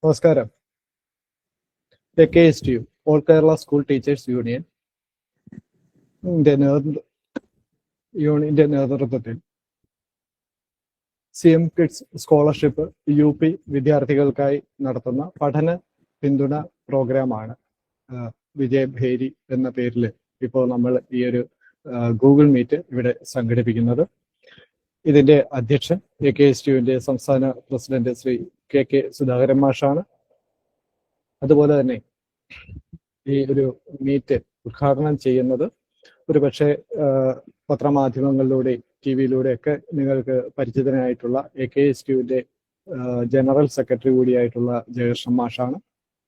നമസ്കാരം. AKSTU, all Kerala school teachers യൂണിയന്റെ നേതൃത്വത്തിൽ CM കിഡ്സ് സ്കോളർഷിപ്പ് UP വിദ്യാർത്ഥികൾക്കായി നടത്തുന്ന പഠന പിന്തുണ പ്രോഗ്രാമാണ് വിജയഭേരി എന്ന പേരിൽ ഇപ്പോൾ നമ്മൾ ഈ ഒരു ഗൂഗിൾ മീറ്റ് ഇവിടെ സംഘടിപ്പിക്കുന്നത്. ഇതിന്റെ അധ്യക്ഷൻ AKSTUവിന്റെ സംസ്ഥാന പ്രസിഡന്റ് ശ്രീ KK സുധാകരൻ മാഷാണ്. അതുപോലെ തന്നെ ഈ ഒരു മീറ്റ് ഉദ്ഘാടനം ചെയ്യുന്നത് ഒരുപക്ഷെ പത്രമാധ്യമങ്ങളിലൂടെ TV-യിലൂടെ ഒക്കെ നിങ്ങൾക്ക് പരിചിതനായിട്ടുള്ള AKSTUവിന്റെ ജനറൽ സെക്രട്ടറി കൂടിയായിട്ടുള്ള ജയകൃഷ്ണൻ മാഷാണ്.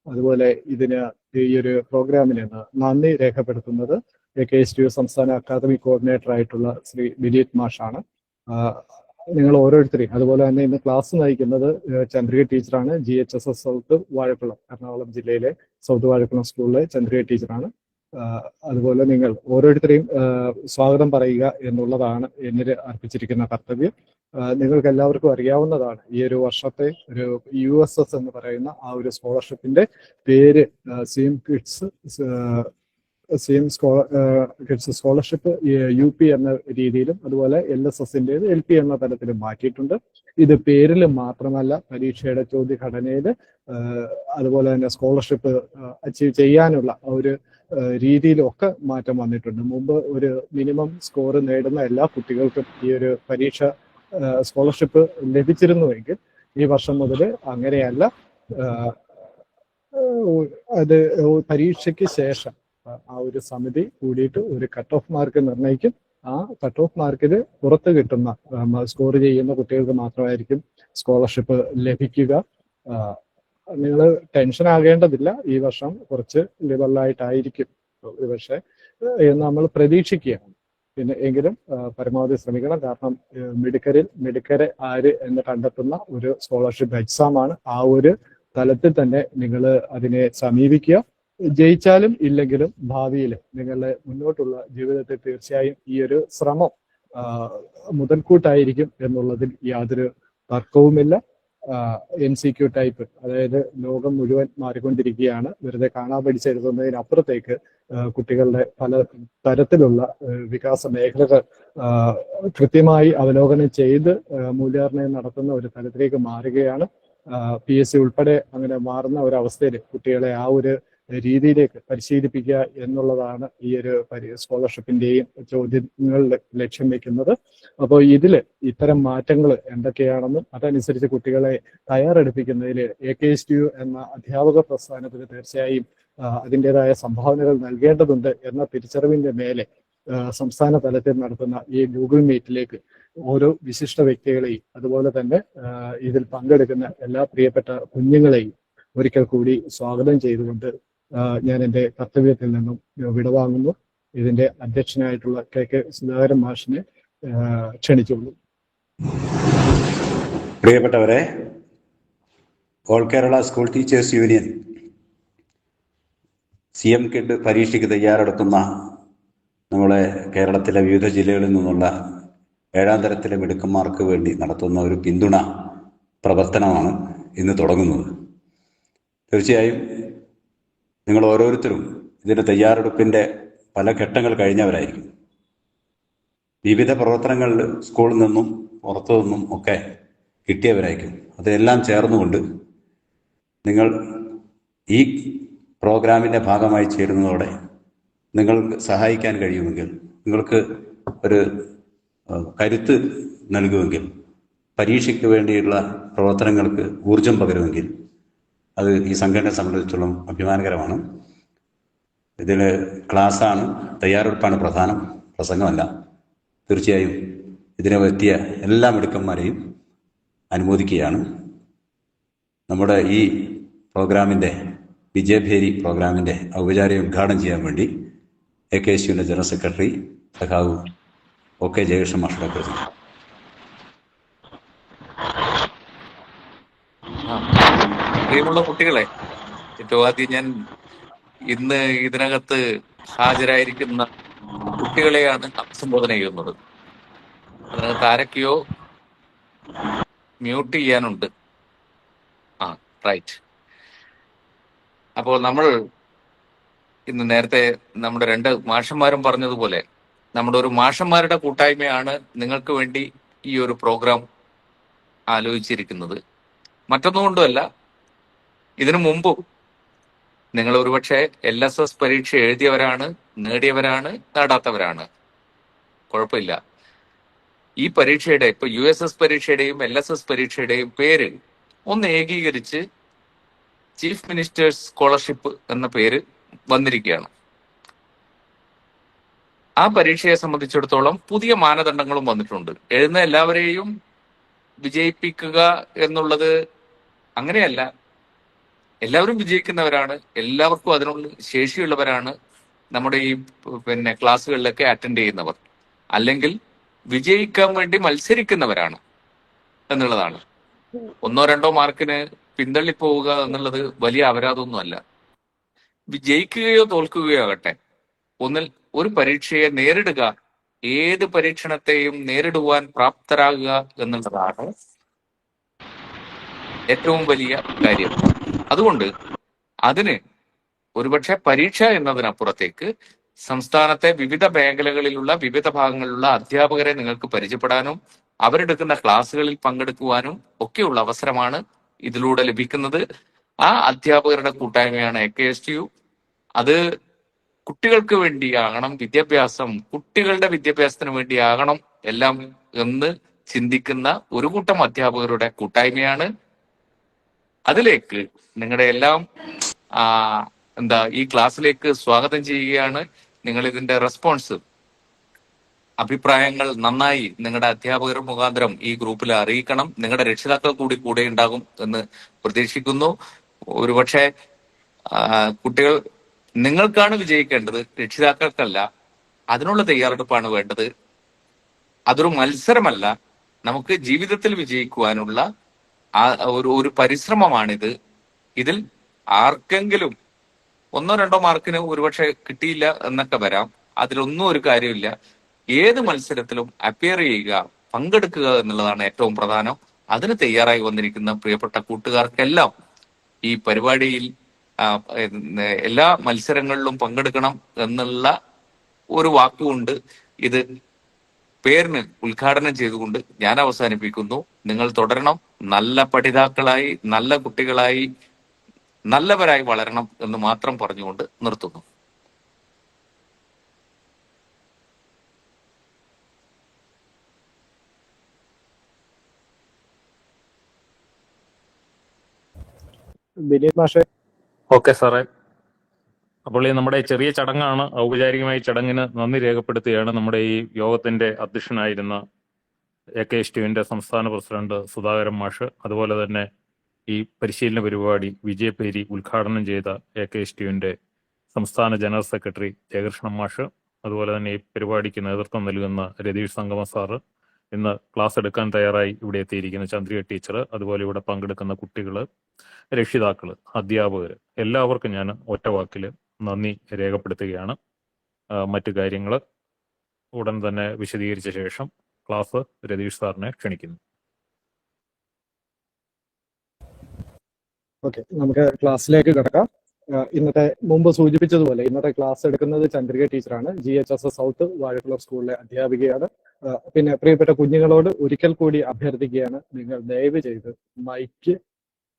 അതുപോലെ ഈ ഒരു പ്രോഗ്രാമിന് നന്ദി രേഖപ്പെടുത്തുന്നത് AKSTU സംസ്ഥാന അക്കാദമിക് കോർഡിനേറ്റർ ആയിട്ടുള്ള ശ്രീ വിനീത് മാഷാണ്. നിങ്ങൾ ഓരോരുത്തരെയും, അതുപോലെ തന്നെ ഇന്ന് ക്ലാസ് നയിക്കുന്നത് ചന്ദ്രിക ടീച്ചറാണ്. GHSS സൗത്ത് വാഴക്കുളം, എറണാകുളം ജില്ലയിലെ സൗത്ത് വാഴക്കുളം സ്കൂളിലെ ചന്ദ്രിക ടീച്ചറാണ്. അതുപോലെ നിങ്ങൾ ഓരോരുത്തരെയും സ്വാഗതം പറയുക എന്നുള്ളതാണ് എന്നിൽ അർപ്പിച്ചിരിക്കുന്ന കർത്തവ്യം. നിങ്ങൾക്ക് എല്ലാവർക്കും അറിയാവുന്നതാണ്, ഈ ഒരു വർഷത്തെ ഒരു USS എന്ന് പറയുന്ന ആ ഒരു സ്കോളർഷിപ്പിന്റെ പേര് CM കിഡ്സ് സ്കോളർഷിപ്പ് UP എന്ന രീതിയിലും അതുപോലെ LSSന്റെ LP എന്ന തലത്തിലും മാറ്റിയിട്ടുണ്ട്. ഇത് പേരിൽ മാത്രമല്ല, പരീക്ഷയുടെ ചോദ്യഘടനയിൽ അതുപോലെ തന്നെ സ്കോളർഷിപ്പ് അച്ചീവ് ചെയ്യാനുള്ള ഒരു രീതിയിലൊക്കെ മാറ്റം വന്നിട്ടുണ്ട്. മുമ്പ് ഒരു മിനിമം സ്കോർ നേടുന്ന എല്ലാ കുട്ടികൾക്കും ഈ ഒരു പരീക്ഷ സ്കോളർഷിപ്പ് ലഭിച്ചിരുന്നുവെങ്കിൽ ഈ വർഷം മുതൽ അങ്ങനെയല്ല. അത് പരീക്ഷയ്ക്ക് ശേഷം ആ ഒരു സമിതി കൂടിയിട്ട് ഒരു കട്ട് ഓഫ് മാർക്ക് നിർണ്ണയിക്കും. ആ കട്ട് ഓഫ് മാർക്കിൽ പുറത്ത് കിട്ടുന്ന സ്കോർ ചെയ്യുന്ന കുട്ടികൾക്ക് മാത്രമായിരിക്കും സ്കോളർഷിപ്പ് ലഭിക്കുക. നിങ്ങൾ ടെൻഷൻ ആകേണ്ടതില്ല, ഈ വർഷം കുറച്ച് ലിബറലായിട്ടായിരിക്കും പക്ഷെ നമ്മൾ പ്രതീക്ഷിക്കുകയാണ്. പിന്നെ എങ്കിലും പരമാവധി ശ്രമിക്കണം. കാരണം മിടുക്കരെ ആര് എന്ന് കണ്ടെത്തുന്ന ഒരു സ്കോളർഷിപ്പ് എക്സാമാണ്. ആ ഒരു തലത്തിൽ തന്നെ നിങ്ങൾ അതിനെ സമീപിക്കുക. ജയിച്ചാലും ഇല്ലെങ്കിലും ഭാവിയിൽ നിങ്ങളുടെ മുന്നോട്ടുള്ള ജീവിതത്തിൽ തീർച്ചയായും ഈ ഒരു ശ്രമം മുതൽക്കൂട്ടായിരിക്കും എന്നുള്ളതിൽ യാതൊരു തർക്കവുമില്ല. MCQ ടൈപ്പ്, അതായത് ലോകം മുഴുവൻ മാറിക്കൊണ്ടിരിക്കുകയാണ്. വെറുതെ കാണാൻ പഠിച്ചെഴുതുന്നതിനപ്പുറത്തേക്ക് കുട്ടികളുടെ പല തരത്തിലുള്ള വികാസ മേഖലകൾ കൃത്യമായി അവലോകനം ചെയ്ത് മൂല്യനിർണ്ണയം നടത്തുന്ന ഒരു തലത്തിലേക്ക് മാറുകയാണ്. PSC ഉൾപ്പെടെ അങ്ങനെ മാറുന്ന ഒരവസ്ഥയിൽ കുട്ടികളെ ആ ഒരു രീതിയിലേക്ക് പരിശീലിപ്പിക്കുക എന്നുള്ളതാണ് ഈ ഒരു സ്കോളർഷിപ്പിന്റെയും ചോദ്യങ്ങളുടെ ലക്ഷ്യം വെക്കുന്നത്. അപ്പോൾ ഇത്തരം മാറ്റങ്ങൾ എന്തൊക്കെയാണെന്നും അതനുസരിച്ച് കുട്ടികളെ തയ്യാറെടുപ്പിക്കുന്നതിൽ AKSTU എന്ന അധ്യാപക പ്രസ്ഥാനത്തിന് തീർച്ചയായും അതിൻ്റെതായ സംഭാവനകൾ നൽകേണ്ടതുണ്ട് എന്ന തിരിച്ചറിവിന്റെ മേലെ സംസ്ഥാന തലത്തിൽ നടത്തുന്ന ഈ ഗൂഗിൾ മീറ്റിലേക്ക് ഓരോ വിശിഷ്ട വ്യക്തികളെയും അതുപോലെ തന്നെ ഇതിൽ പങ്കെടുക്കുന്ന എല്ലാ പ്രിയപ്പെട്ട കുഞ്ഞുങ്ങളെയും ഒരിക്കൽ കൂടി സ്വാഗതം ചെയ്തുകൊണ്ട് ഞാൻ എൻ്റെ കർത്തവ്യത്തിൽ നിന്നും വിടവാങ്ങുന്നു. ഇതിന്റെ അധ്യക്ഷനായിട്ടുള്ള KK സുധാകരൻ മാഷിനെ ക്ഷണിച്ചുള്ളൂ. പ്രിയപ്പെട്ടവരെ, all Kerala school teachers union CM kid പരീക്ഷയ്ക്ക് തയ്യാറെടുക്കുന്ന നമ്മളെ കേരളത്തിലെ വിവിധ ജില്ലകളിൽ നിന്നുള്ള 7ാം തരത്തിലെ മിടുക്കന്മാർക്ക് വേണ്ടി നടത്തുന്ന ഒരു പിന്തുണ പ്രവർത്തനമാണ് ഇന്ന് തുടങ്ങുന്നത്. തീർച്ചയായും നിങ്ങൾ ഓരോരുത്തരും ഇതിൻ്റെ തയ്യാറെടുപ്പിൻ്റെ പല ഘട്ടങ്ങൾ കഴിഞ്ഞവരായിരിക്കും. വിവിധ പ്രവർത്തനങ്ങളിൽ സ്കൂളിൽ നിന്നും പുറത്തു നിന്നും ഒക്കെ കിട്ടിയവരായിരിക്കും. അതെല്ലാം ചേർന്നുകൊണ്ട് നിങ്ങൾ ഈ പ്രോഗ്രാമിൻ്റെ ഭാഗമായി ചേരുന്നതോടെ നിങ്ങൾക്ക് സഹായിക്കാൻ കഴിയുമെങ്കിൽ, നിങ്ങൾക്ക് ഒരു കരുത്ത് നൽകുമെങ്കിൽ, പരീക്ഷയ്ക്ക് വേണ്ടിയുള്ള പ്രവർത്തനങ്ങൾക്ക് ഊർജം പകരുമെങ്കിൽ അത് ഈ സംഘടനയെ സംബന്ധിച്ചിടത്തോളം അഭിമാനകരമാണ്. ഇതിൽ ക്ലാസ്സാണ്, തയ്യാറെടുപ്പാണ് പ്രധാനം, പ്രസംഗമല്ല. തീർച്ചയായും ഇതിനെ പറ്റിയ എല്ലാ മിടുക്കന്മാരെയും അനുമോദിക്കുകയാണ്. നമ്മുടെ ഈ പ്രോഗ്രാമിൻ്റെ വിജയഭേരി പ്രോഗ്രാമിൻ്റെ ഔപചാരിക ഉദ്ഘാടനം ചെയ്യാൻ വേണ്ടി AKSTUവിൻ്റെ ജനറൽ സെക്രട്ടറി സഖാവ് OK ജയകൃഷ്ണൻ മാഷുടെ പ്രസിഡന്റ്. പ്രിയമുള്ള കുട്ടികളെ, ഏറ്റവും ആദ്യം ഞാൻ ഇന്ന് ഇതിനകത്ത് ഹാജരായിരിക്കുന്ന കുട്ടികളെയാണ് അഭിസംബോധന ചെയ്യുന്നത്. അതിനകത്ത് ആരൊക്കെയോ മ്യൂട്ട് ചെയ്യാനുണ്ട്. റൈറ്റ്. അപ്പോൾ നമ്മൾ ഇന്ന് നേരത്തെ നമ്മുടെ 2 മാഷന്മാരും പറഞ്ഞതുപോലെ നമ്മുടെ ഒരു മാഷന്മാരുടെ കൂട്ടായ്മയാണ് നിങ്ങൾക്ക് വേണ്ടി ഈ ഒരു പ്രോഗ്രാം ആലോചിച്ചിരിക്കുന്നത്. മറ്റൊന്നുകൊണ്ടുമല്ല, ഇതിനു മുമ്പും നിങ്ങൾ ഒരുപക്ഷെ LSS പരീക്ഷ എഴുതിയവരാണ്, നേടിയവരാണ്, നേടാത്തവരാണ്. കുഴപ്പമില്ല. ഈ പരീക്ഷയുടെ ഇപ്പൊ USS പരീക്ഷയുടെയും LSS പരീക്ഷയുടെയും പേര് ഒന്ന് ഏകീകരിച്ച് ചീഫ് മിനിസ്റ്റേഴ്സ് സ്കോളർഷിപ്പ് എന്ന പേര് വന്നിരിക്കുകയാണ്. ആ പരീക്ഷയെ സംബന്ധിച്ചിടത്തോളം പുതിയ മാനദണ്ഡങ്ങളും വന്നിട്ടുണ്ട്. എഴുതുന്ന എല്ലാവരെയും വിജയിപ്പിക്കുക എന്നുള്ളത് അങ്ങനെയല്ല. എല്ലാവരും വിജയിക്കുന്നവരാണ്, എല്ലാവർക്കും അതിനുള്ള ശേഷിയുള്ളവരാണ് നമ്മുടെ ഈ ക്ലാസ്സുകളിലൊക്കെ അറ്റൻഡ് ചെയ്യുന്നവർ. അല്ലെങ്കിൽ വിജയിക്കാൻ വേണ്ടി മത്സരിക്കുന്നവരാണ് എന്നുള്ളതാണ്. 1-2 മാർക്കിന് പിന്തള്ളിപ്പോവുക എന്നുള്ളത് വലിയ അപരാധമൊന്നുമല്ല. വിജയിക്കുകയോ തോൽക്കുകയോ ആകട്ടെ, ഒരു പരീക്ഷയെ നേരിടുക, ഏത് പരീക്ഷണത്തെയും നേരിടുവാൻ പ്രാപ്തരാകുക എന്നുള്ളതാണ് ഏറ്റവും വലിയ കാര്യം. അതുകൊണ്ട് അതിന് ഒരുപക്ഷെ പരീക്ഷ എന്നതിനപ്പുറത്തേക്ക് സംസ്ഥാനത്തെ വിവിധ മേഖലകളിലുള്ള വിവിധ ഭാഗങ്ങളിലുള്ള അധ്യാപകരെ നിങ്ങൾക്ക് പരിചയപ്പെടാനും അവരെടുക്കുന്ന ക്ലാസ്സുകളിൽ പങ്കെടുക്കുവാനും ഒക്കെയുള്ള അവസരമാണ് ഇതിലൂടെ ലഭിക്കുന്നത്. ആ അധ്യാപകരുടെ കൂട്ടായ്മയാണ് AKSTU. അത് കുട്ടികൾക്ക് വേണ്ടിയാകണം വിദ്യാഭ്യാസം, കുട്ടികളുടെ വിദ്യാഭ്യാസത്തിന് വേണ്ടിയാകണം എല്ലാം എന്ന് ചിന്തിക്കുന്ന ഒരു കൂട്ടം അധ്യാപകരുടെ കൂട്ടായ്മയാണ്. അതിലേക്ക് നിങ്ങളുടെ എല്ലാം ഈ ക്ലാസ്സിലേക്ക് സ്വാഗതം ചെയ്യുകയാണ്. നിങ്ങൾ ഇതിന്റെ റെസ്പോൺസ്, അഭിപ്രായങ്ങൾ നന്നായി നിങ്ങളുടെ അധ്യാപകർ മുഖാന്തരം ഈ ഗ്രൂപ്പിൽ അറിയിക്കണം. നിങ്ങളുടെ രക്ഷിതാക്കൾ കൂടെ ഉണ്ടാകും എന്ന് പ്രതീക്ഷിക്കുന്നു. ഒരുപക്ഷെ കുട്ടികൾ നിങ്ങൾക്കാണ് വിജയിക്കേണ്ടത്, രക്ഷിതാക്കൾക്കല്ല. അതിനുള്ള തയ്യാറെടുപ്പാണ് വേണ്ടത്. അതൊരു മത്സരമല്ല, നമുക്ക് ജീവിതത്തിൽ വിജയിക്കുവാനുള്ള ഒരു പരിശ്രമമാണിത്. ഇതിൽ ആർക്കെങ്കിലും 1-2 മാർക്കിന് ഒരുപക്ഷെ കിട്ടിയില്ല എന്നൊക്കെ വരാം. അതിലൊന്നും ഒരു കാര്യമില്ല. ഏത് മത്സരത്തിലും അപ്പിയർ ചെയ്യുക, പങ്കെടുക്കുക എന്നുള്ളതാണ് ഏറ്റവും പ്രധാനം. അതിന് തയ്യാറായി വന്നിരിക്കുന്ന പ്രിയപ്പെട്ട കൂട്ടുകാർക്കെല്ലാം ഈ പരിപാടിയിൽ എല്ലാ മത്സരങ്ങളിലും പങ്കെടുക്കണം എന്നുള്ള ഒരു വാക്കുകൊണ്ട് ഇത് പേരിന് ഉദ്ഘാടനം ചെയ്തുകൊണ്ട് ഞാൻ അവസാനിപ്പിക്കുന്നു. നിങ്ങൾ തുടരണം. നല്ല പഠിതാക്കളായി, നല്ല കുട്ടികളായി, നല്ലവരായി വളരണം എന്ന് മാത്രം പറഞ്ഞുകൊണ്ട് നിർത്തുന്നു. ബിനീത് മാഷെ. ഓക്കെ സാറേ. അപ്പോൾ ഈ നമ്മുടെ ചെറിയ ചടങ്ങാണ്. ഔപചാരികമായി ചടങ്ങിന് നന്ദി രേഖപ്പെടുത്തുകയാണ്. നമ്മുടെ ഈ യോഗത്തിന്റെ അധ്യക്ഷനായിരുന്ന AKSTUവിന്റെ സംസ്ഥാന പ്രസിഡന്റ് സുധാകരൻ മാഷ്, അതുപോലെ തന്നെ ഈ പരിശീലന പരിപാടി വിജയപേരി ഉദ്ഘാടനം ചെയ്ത AKSTUവിന്റെ സംസ്ഥാന ജനറൽ സെക്രട്ടറി ജയകൃഷ്ണൻ മാഷ്, അതുപോലെ തന്നെ ഈ പരിപാടിക്ക് നേതൃത്വം നൽകുന്ന രതീഷ് സംഗമ സാറ്, ഇന്ന് ക്ലാസ് എടുക്കാൻ തയ്യാറായി ഇവിടെ എത്തിയിരിക്കുന്ന ചന്ദ്രിക ടീച്ചർ, അതുപോലെ ഇവിടെ പങ്കെടുക്കുന്ന കുട്ടികള്, രക്ഷിതാക്കള്, അധ്യാപകര്, എല്ലാവർക്കും ഞാൻ ഒറ്റ വാക്കിൽ നന്ദി രേഖപ്പെടുത്തുകയാണ്. മറ്റു കാര്യങ്ങൾ ഉടൻ തന്നെ വിശദീകരിച്ച ശേഷം ക്ലാസ് രതീഷ് സാറിനെ ക്ഷണിക്കുന്നു. ഓക്കെ, നമുക്ക് ക്ലാസ്സിലേക്ക് കിടക്കാം. ഇന്നത്തെ മുമ്പ് സൂചിപ്പിച്ചതുപോലെ ഇന്നത്തെ ക്ലാസ് എടുക്കുന്നത് ചന്ദ്രിക ടീച്ചറാണ്. GHSS സൗത്ത് വാഴക്കുളം സ്കൂളിലെ അധ്യാപികയാണ്. പിന്നെ പ്രിയപ്പെട്ട കുഞ്ഞുങ്ങളോട് ഒരിക്കൽ കൂടി അഭ്യർത്ഥിക്കുകയാണ്, നിങ്ങൾ ദയവ് ചെയ്ത് മൈക്ക്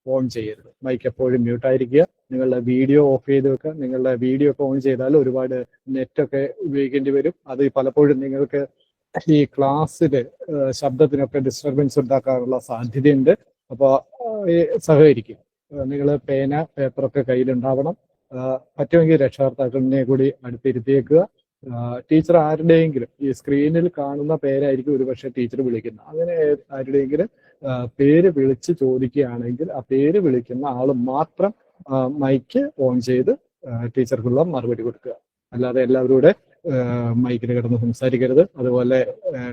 ഓൺ ചെയ്യരുത്. മൈക്ക് എപ്പോഴും മ്യൂട്ടായിരിക്കുക. നിങ്ങളുടെ വീഡിയോ ഓഫ് ചെയ്ത് വെക്കുക. നിങ്ങളുടെ വീഡിയോ ഒക്കെ ഓൺ ചെയ്താൽ ഒരുപാട് നെറ്റൊക്കെ ഉപയോഗിക്കേണ്ടി വരും. അത് പലപ്പോഴും നിങ്ങൾക്ക് ഈ ക്ലാസ്സിൽ ശബ്ദത്തിനൊക്കെ ഡിസ്റ്റർബൻസ് ഉണ്ടാക്കാനുള്ള സാധ്യതയുണ്ട്. അപ്പോൾ സഹകരിക്കും. നിങ്ങൾ പേന, പേപ്പറൊക്കെ കയ്യിലുണ്ടാവണം. പറ്റുമെങ്കിൽ രക്ഷകർത്താക്കളിനെ കൂടി അടുത്തിരുത്തിയേക്കുക. ടീച്ചർ ആരുടെയെങ്കിലും ഈ സ്ക്രീനിൽ കാണുന്ന പേരായിരിക്കും ഒരുപക്ഷെ ടീച്ചർ വിളിക്കുന്നത്. അങ്ങനെ ആരുടെയെങ്കിലും പേര് വിളിച്ച് ചോദിക്കുകയാണെങ്കിൽ ആ പേര് വിളിക്കുന്ന ആള് മാത്രം മൈക്ക് ഓൺ ചെയ്ത് ടീച്ചർക്കുള്ള മറുപടി കൊടുക്കുക. അല്ലാതെ എല്ലാവരുടെ മൈക്കിൽ കിടന്ന് സംസാരിക്കരുത്. അതുപോലെ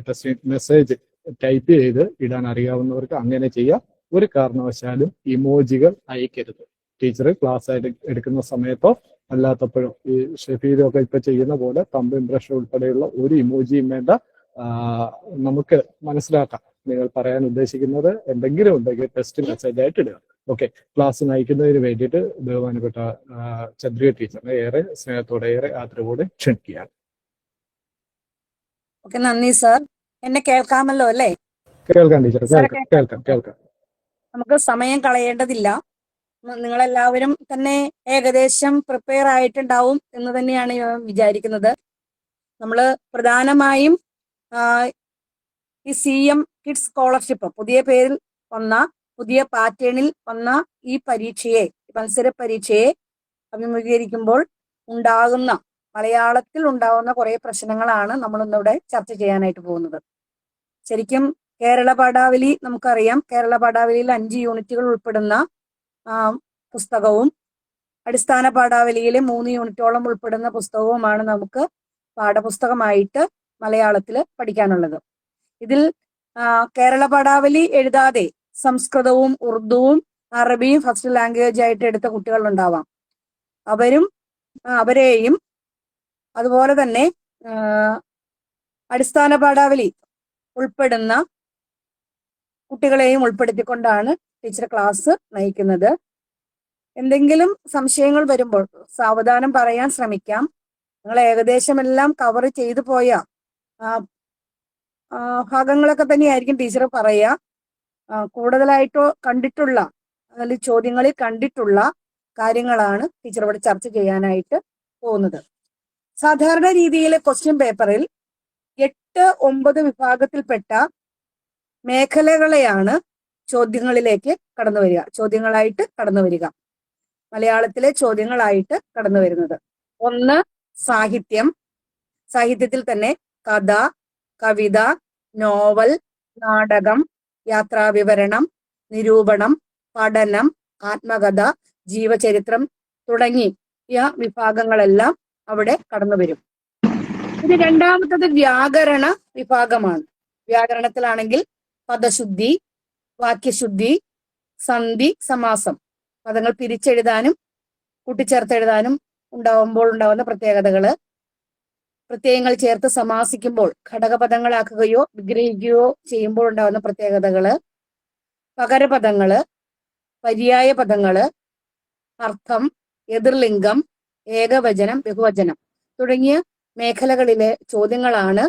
ടെസ്റ്റ് മെസ്സേജ് ടൈപ്പ് ചെയ്ത് ഇടാൻ അറിയാവുന്നവർക്ക് അങ്ങനെ ചെയ്യാം. ഒരു കാരണവശാലും ഇമോജികൾ അയക്കരുത്. ടീച്ചർ ക്ലാസ് എടുക്കുന്ന സമയത്തോ അല്ലാത്തപ്പോഴും ഈ ഷെഫീദൊക്കെ ഇപ്പൊ ചെയ്യുന്ന പോലെ തമ്പ് ഇംപ്രഷൻ ഉൾപ്പെടെയുള്ള ഒരു ഇമോജിയും വേണ്ട. നമുക്ക് മനസ്സിലാക്കാം നിങ്ങൾ പറയാൻ ഉദ്ദേശിക്കുന്നത് എന്തെങ്കിലും ഉണ്ടെങ്കിൽ ടെസ്റ്റ് മെസ്സേജ് ആയിട്ട് ഇടുക. ഓക്കെ, ക്ലാസ് നയിക്കുന്നതിന് വേണ്ടിയിട്ട് ബഹുമാനപ്പെട്ട ചന്ദ്രിക ടീച്ചറിനെ ഏറെ സ്നേഹത്തോടെ ഏറെ ആദരവോടെ ക്ഷണിക്കുകയാണ്. ഓക്കെ, നന്ദി സാർ. എന്നെ കേൾക്കാമല്ലോ അല്ലേ? കേൾക്കാം ടീച്ചർ, സാറെ കേൾക്കാം. നമുക്ക് സമയം കളയേണ്ടതില്ല. നിങ്ങളെല്ലാവരും തന്നെ ഏകദേശം പ്രിപ്പയർ ആയിട്ടുണ്ടാവും എന്ന് തന്നെയാണ് ഞാൻ വിചാരിക്കുന്നത്. നമ്മൾ പ്രധാനമായും ഈ CM കിഡ്സ് സ്കോളർഷിപ്പ് പുതിയ പേരിൽ വന്ന, പുതിയ പാറ്റേണിൽ വന്ന ഈ പരീക്ഷയെ, മത്സര പരീക്ഷയെ അഭിമുഖീകരിക്കുമ്പോൾ ഉണ്ടാകുന്ന, മലയാളത്തിൽ ഉണ്ടാകുന്ന കുറെ പ്രശ്നങ്ങളാണ് നമ്മൾ ഇന്നിവിടെ ചർച്ച ചെയ്യാനായിട്ട് പോകുന്നത്. ശരിക്കും കേരള പാഠാവലി നമുക്കറിയാം. കേരള പാഠാവലിയിൽ 5 യൂണിറ്റുകൾ ഉൾപ്പെടുന്ന പുസ്തകവും അടിസ്ഥാന പാഠാവലിയിലെ 3 യൂണിറ്റോളം ഉൾപ്പെടുന്ന പുസ്തകവുമാണ് നമുക്ക് പാഠപുസ്തകമായിട്ട് മലയാളത്തിൽ പഠിക്കാനുള്ളത്. ഇതിൽ കേരള പാഠാവലി എഴുതാതെ സംസ്കൃതവും ഉറുദുവും അറബിയും ഫസ്റ്റ് ലാംഗ്വേജ് ആയിട്ട് എടുത്ത കുട്ടികൾ ഉണ്ടാവാം. അവരെയും അതുപോലെ തന്നെ അടിസ്ഥാന പാഠാവലി ഉൾപ്പെടുന്ന കുട്ടികളെയും ഉൾപ്പെടുത്തിക്കൊണ്ടാണ് ടീച്ചർ ക്ലാസ് നയിക്കുന്നത്. എന്തെങ്കിലും സംശയങ്ങൾ വരുമ്പോൾ സാവധാനം പറയാൻ ശ്രമിക്കാം. നിങ്ങൾ ഏകദേശം എല്ലാം കവർ ചെയ്തു പോയ ഭാഗങ്ങളൊക്കെ തന്നെയായിരിക്കും ടീച്ചർ പറയുക. കൂടുതലായിട്ടോ കണ്ടിട്ടുള്ള, അല്ലെങ്കിൽ ചോദ്യങ്ങളിൽ കണ്ടിട്ടുള്ള കാര്യങ്ങളാണ് ടീച്ചർ ഇവിടെ ചർച്ച ചെയ്യാനായിട്ട് പോകുന്നത്. സാധാരണ രീതിയിലെ ക്വസ്റ്റ്യൻ പേപ്പറിൽ 8-9 വിഭാഗത്തിൽപ്പെട്ട മേഖലകളെയാണ് ചോദ്യങ്ങളായിട്ട് കടന്നു വരിക. മലയാളത്തിലെ ചോദ്യങ്ങളായിട്ട് കടന്നു വരുന്നത്. 1, സാഹിത്യം. സാഹിത്യത്തിൽ തന്നെ കഥ, കവിത, നോവൽ, നാടകം, യാത്രാവിവരണം, നിരൂപണം, പഠനം, ആത്മകഥ, ജീവചരിത്രം തുടങ്ങിയ വിഭാഗങ്ങളെല്ലാം അവിടെ കടന്നു വരും. ഇത് രണ്ടാമത്തത് വ്യാകരണ വിഭാഗമാണ്. വ്യാകരണത്തിലാണെങ്കിൽ പദശുദ്ധി, വാക്യശുദ്ധി, സന്ധി, സമാസം, പദങ്ങൾ പിരിച്ചെഴുതാനും കൂട്ടിച്ചേർത്തെഴുതാനും ഉണ്ടാവുന്ന പ്രത്യേകതകള്, പ്രത്യയങ്ങൾ ചേർത്ത് സമാസിക്കുമ്പോൾ ഘടകപദങ്ങളാക്കുകയോ വിഗ്രഹിക്കുകയോ ചെയ്യുമ്പോൾ ഉണ്ടാവുന്ന പ്രത്യേകതകള്, പകരപദങ്ങള്, പര്യായ പദങ്ങള്, അർത്ഥം, എതിർലിംഗം, ഏകവചനം, ബഹുവചനം തുടങ്ങിയ മേഖലകളിലെ ചോദ്യങ്ങളാണ്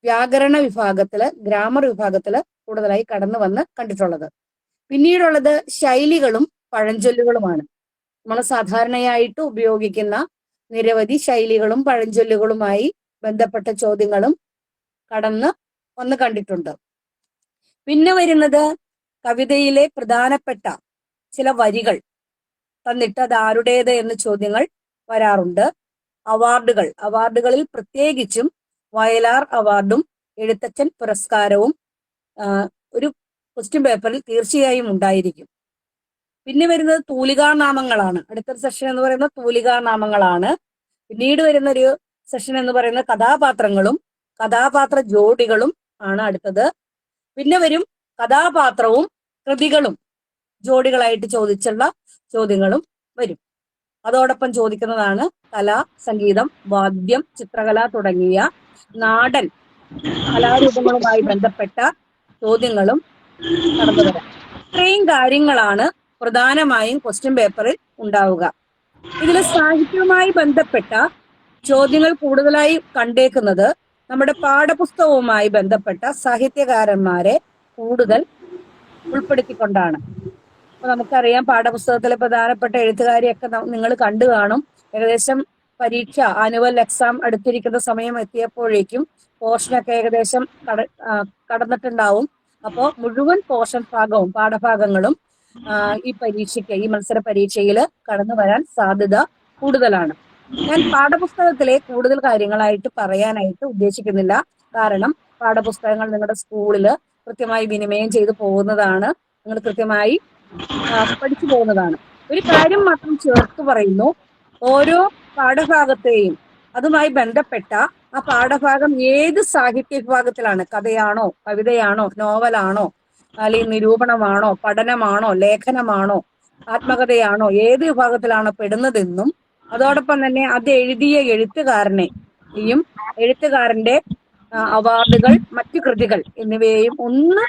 വ്യാകരണ വിഭാഗത്തില്, ഗ്രാമർ വിഭാഗത്തില് കൂടുതലായി കടന്നു വന്ന് കണ്ടിട്ടുള്ളത്. പിന്നീടുള്ളത് ശൈലികളും പഴഞ്ചൊല്ലുകളുമാണ്. നമ്മൾ സാധാരണയായിട്ട് ഉപയോഗിക്കുന്ന നിരവധി ശൈലികളും പഴഞ്ചൊല്ലുകളുമായി ബന്ധപ്പെട്ട ചോദ്യങ്ങളും കടന്ന് വന്ന് കണ്ടിട്ടുണ്ട്. പിന്നെ വരുന്നത് കവിതയിലെ പ്രധാനപ്പെട്ട ചില വരികൾ തന്നിട്ട് അത് ആരുടേത് എന്ന് ചോദ്യങ്ങൾ വരാറുണ്ട്. അവാർഡുകളിൽ പ്രത്യേകിച്ചും വയലാർ അവാർഡും എഴുത്തച്ഛൻ പുരസ്കാരവും ഒരു ക്വസ്റ്റ്യൻ പേപ്പറിൽ തീർച്ചയായും ഉണ്ടായിരിക്കും. പിന്നെ വരുന്നത് തൂലികാനാമങ്ങളാണ്. അടുത്തൊരു സെഷൻ എന്ന് പറയുന്നത് തൂലികാനാമങ്ങളാണ്. പിന്നീട് വരുന്നൊരു സെഷൻ എന്ന് പറയുന്നത് കഥാപാത്രങ്ങളും കഥാപാത്ര ജോഡികളും ആണ് അടുത്തത്. പിന്നെ വരും കഥാപാത്രവും കൃതികളും ജോഡികളായിട്ട് ചോദിച്ചുള്ള ചോദ്യങ്ങളും വരും. അതോടൊപ്പം ചോദിക്കുന്നതാണ് കല, സംഗീതം, വാദ്യം, ചിത്രകല തുടങ്ങിയ നാടൻ കലാരൂപങ്ങളുമായി ബന്ധപ്പെട്ട ചോദ്യങ്ങളും കടന്നു വരാം. ഇത്രയും കാര്യങ്ങളാണ് പ്രധാനമായും ക്വസ്റ്റ്യൻ പേപ്പറിൽ ഉണ്ടാവുക. ഇതിൽ സാഹിത്യവുമായി ബന്ധപ്പെട്ട ചോദ്യങ്ങൾ കൂടുതലായി കണ്ടേക്കുന്നത് നമ്മുടെ പാഠപുസ്തകവുമായി ബന്ധപ്പെട്ട സാഹിത്യകാരന്മാരെ കൂടുതൽ ഉൾപ്പെടുത്തിക്കൊണ്ടാണ്. അപ്പൊ നമുക്കറിയാം പാഠപുസ്തകത്തിലെ പ്രധാനപ്പെട്ട എഴുത്തുകാരെയൊക്കെ നിങ്ങൾ കണ്ടു കാണും. ഏകദേശം പരീക്ഷ, ആനുവൽ എക്സാം അടുത്തിരിക്കുന്ന സമയം എത്തിയപ്പോഴേക്കും പോർഷനൊക്കെ ഏകദേശം കടന്നിട്ടുണ്ടാവും. അപ്പോൾ മുഴുവൻ പോർഷൻ ഭാഗവും പാഠഭാഗങ്ങളും ഈ മത്സര പരീക്ഷയിൽ കടന്നു വരാൻ സാധ്യത കൂടുതലാണ്. ഞാൻ പാഠപുസ്തകത്തിലെ കൂടുതൽ കാര്യങ്ങളായിട്ട് പറയാനായിട്ട് ഉദ്ദേശിക്കുന്നില്ല. കാരണം പാഠപുസ്തകങ്ങൾ നിങ്ങളുടെ സ്കൂളില് കൃത്യമായി വിനിമയം ചെയ്തു പോകുന്നതാണ്, നിങ്ങൾ കൃത്യമായി പഠിച്ചു പോകുന്നതാണ്. ഒരു കാര്യം മാത്രം ചേർത്ത് പറയുന്നു, ഓരോ പാഠഭാഗത്തെയും അതുമായി ബന്ധപ്പെട്ട ആ പാഠഭാഗം ഏത് സാഹിത്യ വിഭാഗത്തിലാണ്, കഥയാണോ, കവിതയാണോ, നോവലാണോ, അല്ലെങ്കിൽ നിരൂപണമാണോ, പഠനമാണോ, ലേഖനമാണോ, ആത്മകഥയാണോ, ഏത് വിഭാഗത്തിലാണോ പെടുന്നതെന്നും അതോടൊപ്പം തന്നെ അത് എഴുതിയ എഴുത്തുകാരനെയും എഴുത്തുകാരന്റെ അവാർഡുകൾ, മറ്റു കൃതികൾ എന്നിവയെയും ഒന്ന്